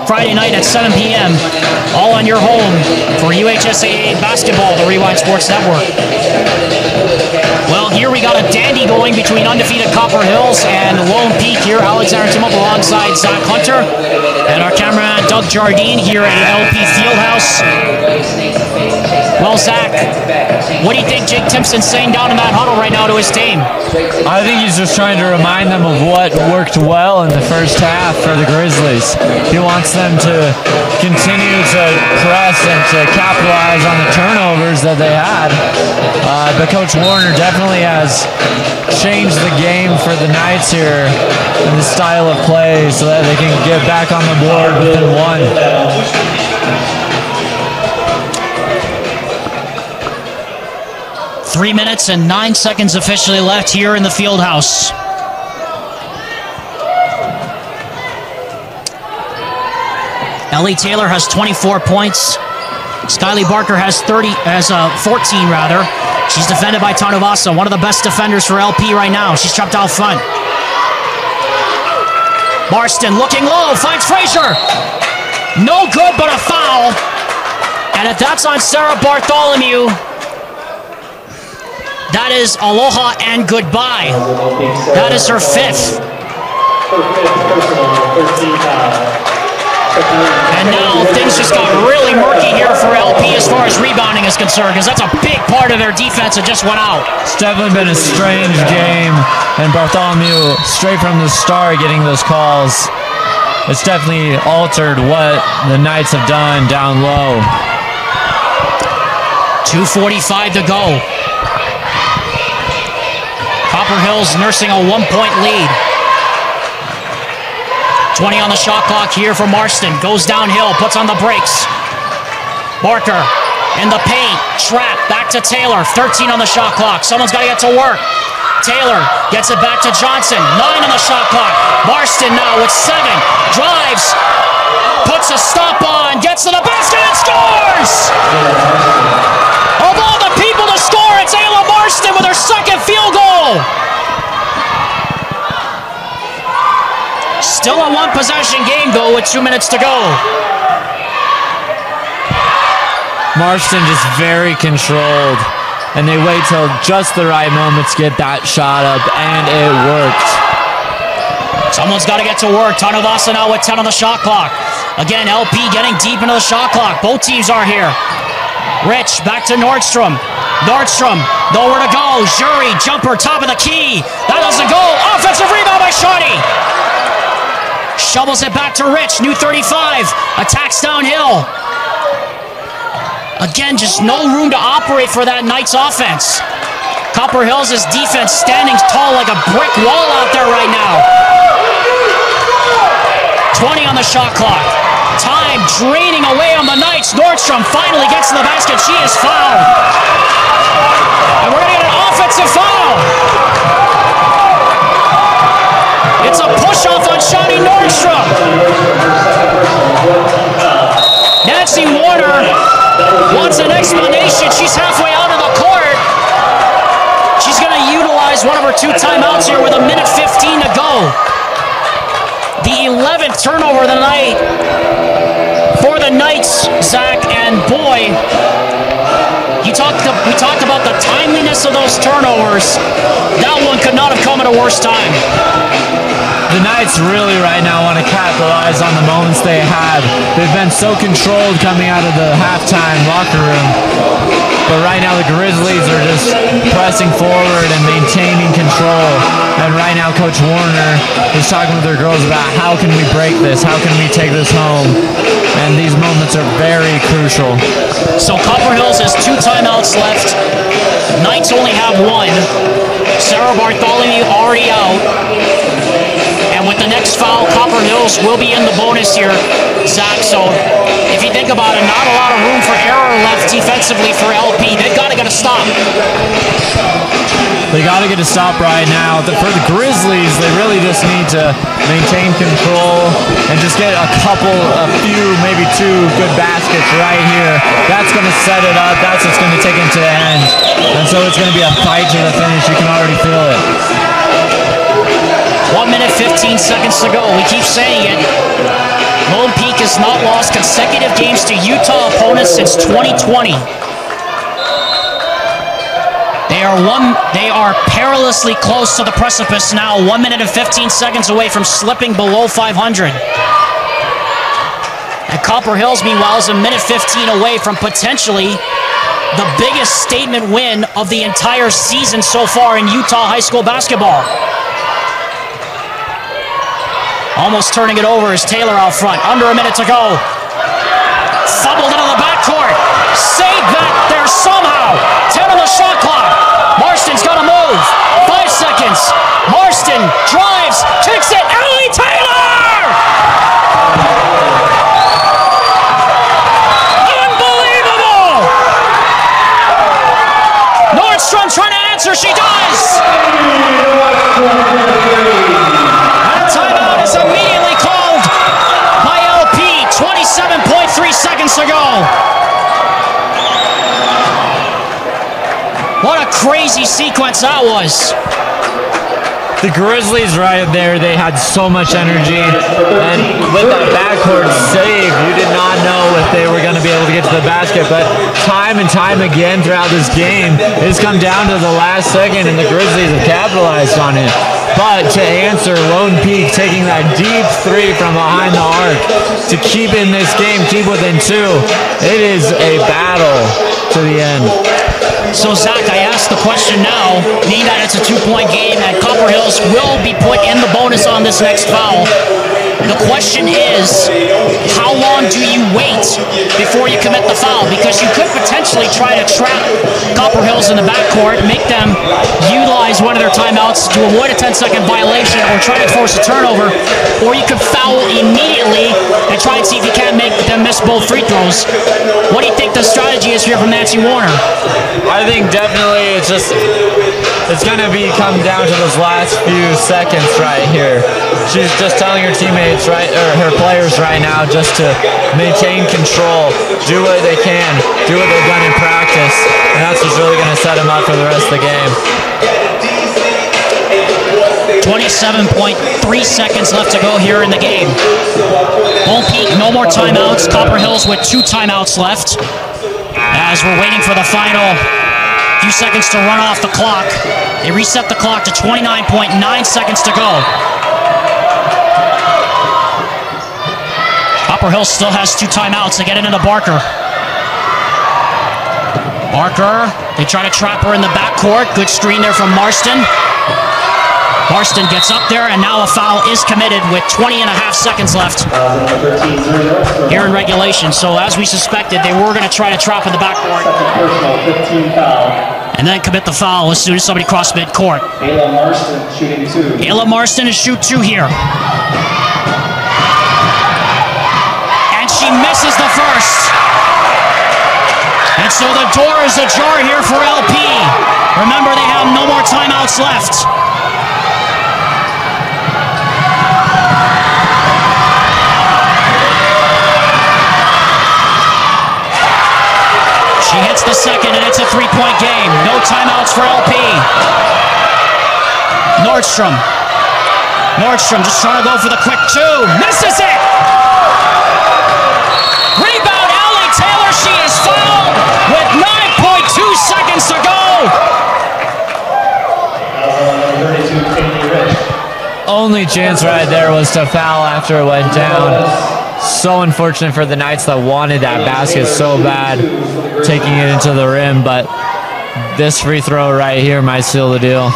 Friday night at 7 p.m. All on your home for UHSAA basketball, the Rewind Sports Network. Well, here we got a dandy going between undefeated Copper Hills and Lone Peak here. Alexander Timop alongside Zach Hunter and our cameraman Doug Jardine here at LP Fieldhouse. Well, Zach, what do you think Jake Timpson's saying down in that huddle right now to his team? I think he's just trying to remind them of what worked well in the first half for the Grizzlies. He wants them to continue to press and to capitalize on the turnovers that they had. But Coach Warner definitely has changed the game for the Knights here in the style of play so that they can get back on the board within 1. 3 minutes and 9 seconds officially left here in the Fieldhouse. Ellie Taylor has 24 points. Skyly Barker has 14 rather. She's defended by Tanuvasa, one of the best defenders for LP right now. She's trapped out front. Marston looking low, finds Frazier. No good, but a foul. And if that's on Sarah Bartholomew, that is aloha and goodbye. That is her fifth. And now things just got really murky here for LP as far as rebounding is concerned, because that's a big part of their defense that just went out. It's definitely been a strange game, and Bartholomew, straight from the start, getting those calls. It's definitely altered what the Knights have done down low. 2:45 to go. Copper Hills nursing a 1-point lead. 20 on the shot clock here for Marston. Goes downhill, puts on the brakes. Barker in the paint, trap, back to Taylor. 13 on the shot clock. Someone's got to get to work. Taylor gets it back to Johnson. 9 on the shot clock. Marston now with 7. Drives, puts a stop on, gets to the basket and scores! Of all the people to score, it's Ayla Marston with her second field goal. Still a one-possession game, though, with 2 minutes to go. Marston just very controlled, and they wait till just the right moment to get that shot up, and it worked. Someone's got to get to work. Tanuvasa now with 10 on the shot clock. Again, LP getting deep into the shot clock. Both teams are here. Rich back to Nordstrom. Nordstrom, nowhere to go. Jury, jumper, top of the key. That doesn't go. Offensive rebound by Shawnee. Shovels it back to Rich. New 35. Attacks downhill. Again, just no room to operate for that Knights offense. Copper Hills' defense standing tall like a brick wall out there right now. 20 on the shot clock. Time draining away on the Knights. Nordstrom finally gets to the basket. She is fouled. And we're going to get an offensive foul. It's a push-off on Shawnee Nordstrom. Nancy Warner wants an explanation. She's halfway out of the court. She's going to utilize one of her 2 timeouts here with 1:15 to go. The 11th turnover of the night for the Knights, Zach, and boy, we talked about the timeliness of those turnovers. That one could not have come at a worse time. The Knights really right now want to capitalize on the moments they have. They've been so controlled coming out of the halftime locker room. But right now the Grizzlies are just pressing forward and maintaining control. And right now Coach Warner is talking with their girls about how can we break this? How can we take this home? And these moments are very crucial. So Copper Hills has 2 timeouts left. Knights only have 1. Sarah Bartholomew already out. And with the next foul, Copper Hills will be in the bonus here, Zach. So if you think about it, not a lot of room for error left defensively for LP. They've got to get a stop. They got to get a stop right now. For the Grizzlies, they really just need to maintain control and just get a few, maybe 2 good baskets right here. That's going to set it up. That's what's going to take them to the end. And so it's going to be a fight to the finish. You can already feel it. 1:15 to go. We keep saying it. Lone Peak has not lost consecutive games to Utah opponents since 2020. They are perilously close to the precipice now. 1:15 away from slipping below 500. And Copper Hills, meanwhile, is 1:15 away from potentially the biggest statement win of the entire season so far in Utah high school basketball. Almost turning it over is Taylor out front. Under a minute to go. Fumbled into the backcourt. Saved that there somehow. 10 on the shot clock. Marston's got to move. 5 seconds. Marston drives, kicks it. Ellie Taylor! Unbelievable! Nordstrom trying to answer. She does! Immediately called by LP. 27.3 seconds to go. crazy sequence that was. The Grizzlies right there, they had so much energy, and with that backcourt save, you did not know if they were going to be able to get to the basket, but time and time again throughout this game, it's come down to the last second, and the Grizzlies have capitalized on it. But to answer, Lone Peak taking that deep three from behind the arc to keep in this game, keep within 2, it is a battle to the end. So, Zach, I asked the question now, being that it's a 2-point game and Copper Hills will be put in the bonus on this next foul. The question is, how long do you wait before you commit the foul? Because you could potentially try to trap Copper Hills in the backcourt, make them utilize one of their timeouts to avoid a 10-second violation or try to force a turnover, or you could foul immediately and try and see if you can't make them miss both free throws. What do you think the strategy is here from Nancy Warner? I think definitely it's going to come down to those last few seconds right here. She's just telling her teammates, right, or her players right now, just to maintain control, do what they can, do what they've done in practice, and that's what's really going to set them up for the rest of the game. 27.3 seconds left to go here in the game. Lone Peak, no more timeouts. Copper Hills with 2 timeouts left. As we're waiting for the final few seconds to run off the clock. They reset the clock to 29.9 seconds to go. Copper Hills still has 2 timeouts. They get it into Barker. Barker, they try to trap her in the backcourt. Good screen there from Marston. Marston gets up there, and now a foul is committed with 20.5 seconds left here in regulation. So as we suspected, they were going to try to trap in the backcourt and then commit the foul as soon as somebody crossed midcourt. Ayla Marston shooting 2. Ayla Marston is shoot 2 here. And she misses the first. And so the door is ajar here for LP. Remember, they have no more timeouts left. She hits the second, and it's a 3-point game. No timeouts for LP. Nordstrom just trying to go for the quick 2. Misses it! Rebound, Allie Taylor. She is fouled with 9.2 seconds to go. Only chance right there was to foul after it went down. So unfortunate for the Knights that wanted that basket so bad, taking it into the rim, but this free throw right here might seal the deal.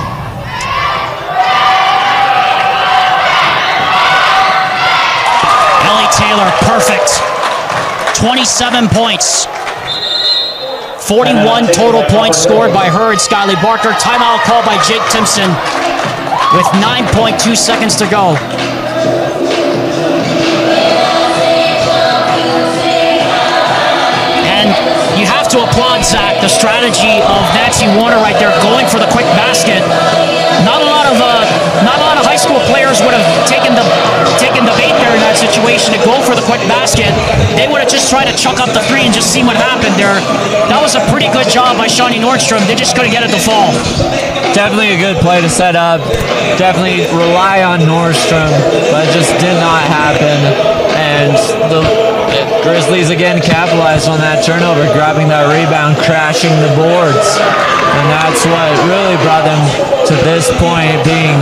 Ellie Taylor, perfect. 27 points. 41 total points scored by her and Skyly Barker. Timeout called by Jake Timpson with 9.2 seconds to go. You have to applaud, Zach, the strategy of Nancy Warner right there, going for the quick basket. Not a lot of high school players would have taken the bait there in that situation to go for the quick basket. They would have just tried to chuck up the 3 and just see what happened there. That was a pretty good job by Shawnee Nordstrom. They just couldn't get it to fall. Definitely a good play to set up. Definitely rely on Nordstrom, but it just did not happen. And the Grizzlies again capitalized on that turnover, grabbing that rebound, crashing the boards. And that's what really brought them to this point, being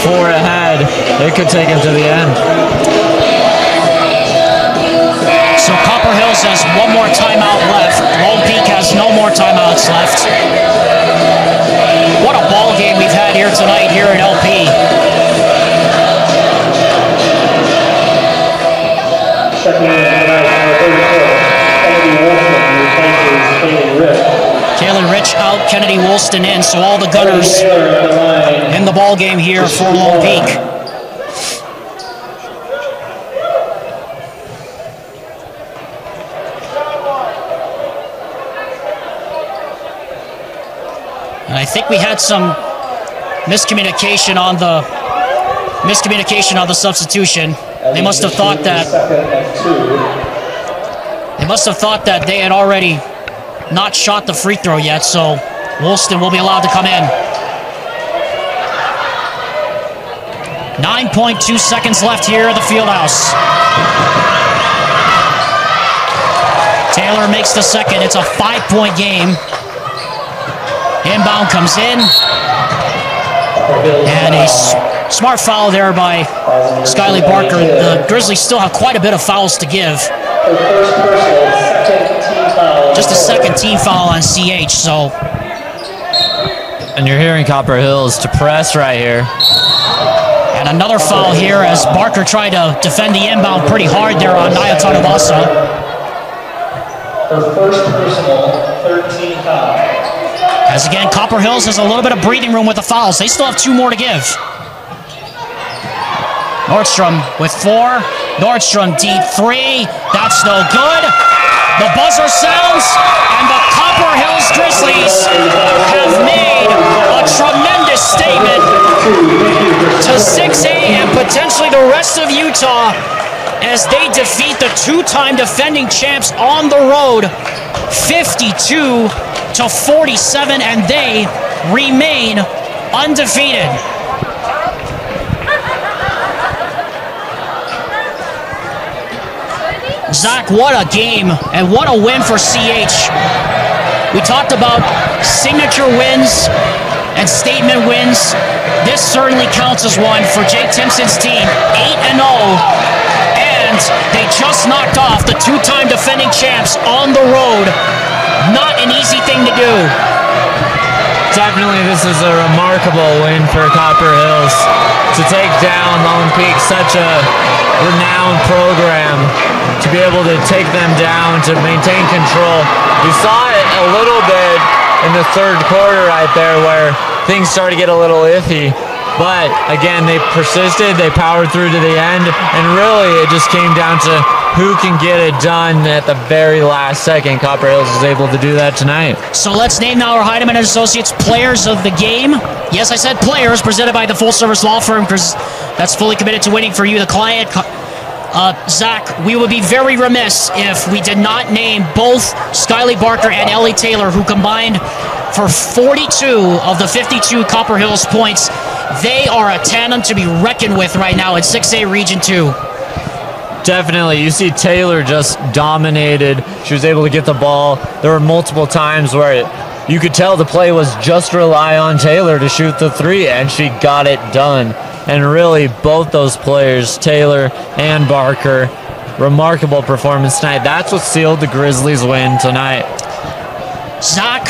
4 ahead. It could take them to the end. So Copper Hills has 1 more timeout left. Lone Peak has no more timeouts left. What a ball game we've had here tonight here at LP. Kaylin Rich out, Kennedy Woolston in, so all the Gunners in the ball game here for Lone Peak. And I think we had some miscommunication on the substitution. They must have thought that they had already not shot the free throw yet, so Woolston will be allowed to come in. 9.2 seconds left here at the Fieldhouse. Taylor makes the second. It's a 5-point game. Inbound comes in. And a smart foul there by Skyly Barker. The Grizzlies still have quite a bit of fouls to give. Just a second team foul on CH, so. And you're hearing Copper Hills to press right here. And another foul here as Barker tried to defend the inbound pretty hard there on Naya Tanavasa. Her first personal, 13 foul. As again, Copper Hills has a little bit of breathing room with the fouls. They still have 2 more to give. Nordstrom with 4. Nordstrom deep 3. That's no good. The buzzer sounds, and the Copper Hills Grizzlies have made a tremendous statement to 6A and potentially the rest of Utah as they defeat the 2-time defending champs on the road 52-47, and they remain undefeated. Zach, what a game and what a win for CH. We talked about signature wins and statement wins. This certainly counts as one for Jake Timpson's team. 8-0, and they just knocked off the 2-time defending champs on the road. Not an easy thing to do. Definitely, this is a remarkable win for Copper Hills to take down Lone Peak, such a renowned program, to be able to take them down, to maintain control. You saw it a little bit in the third quarter right there where things started to get a little iffy. But again, they persisted, they powered through to the end, and really it just came down to who can get it done at the very last second. Copper Hills was able to do that tonight. So let's name now our Heidemann & Associates players of the game. Yes, I said players, presented by the full-service law firm, because that's fully committed to winning for you, the client. Zach, we would be very remiss if we did not name both Skyly Barker and Ellie Taylor, who combined for 42 of the 52 Copper Hills points. They are a tandem to be reckoned with right now in 6A Region 2. Definitely. You see Taylor just dominated. She was able to get the ball. There were multiple times where you could tell the play was just rely on Taylor to shoot the 3, and she got it done. And really, both those players, Taylor and Barker, remarkable performance tonight. That's what sealed the Grizzlies' win tonight. Zach,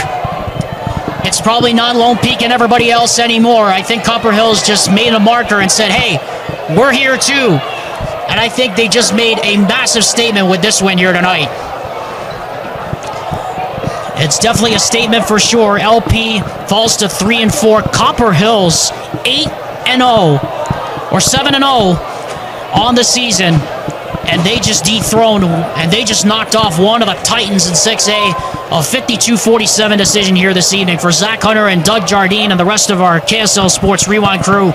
it's probably not Lone Peak and everybody else anymore. I think Copper Hills just made a marker and said, hey, we're here too. And I think they just made a massive statement with this win here tonight. It's definitely a statement for sure. LP falls to 3-4. Copper Hills 8-0 or 7-0 on the season, and they just dethroned and they just knocked off one of the Titans in 6A. A 52-47 decision here this evening. For Zach Hunter and Doug Jardine and the rest of our KSL Sports Rewind crew,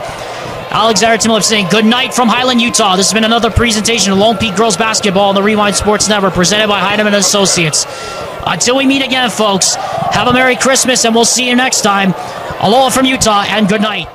Alexander Timilip saying good night from Highland, Utah. This has been another presentation of Lone Peak Girls Basketball on the Rewind Sports Network, presented by Heidemann & Associates. Until we meet again, folks, have a Merry Christmas, and we'll see you next time. Aloha from Utah, and good night.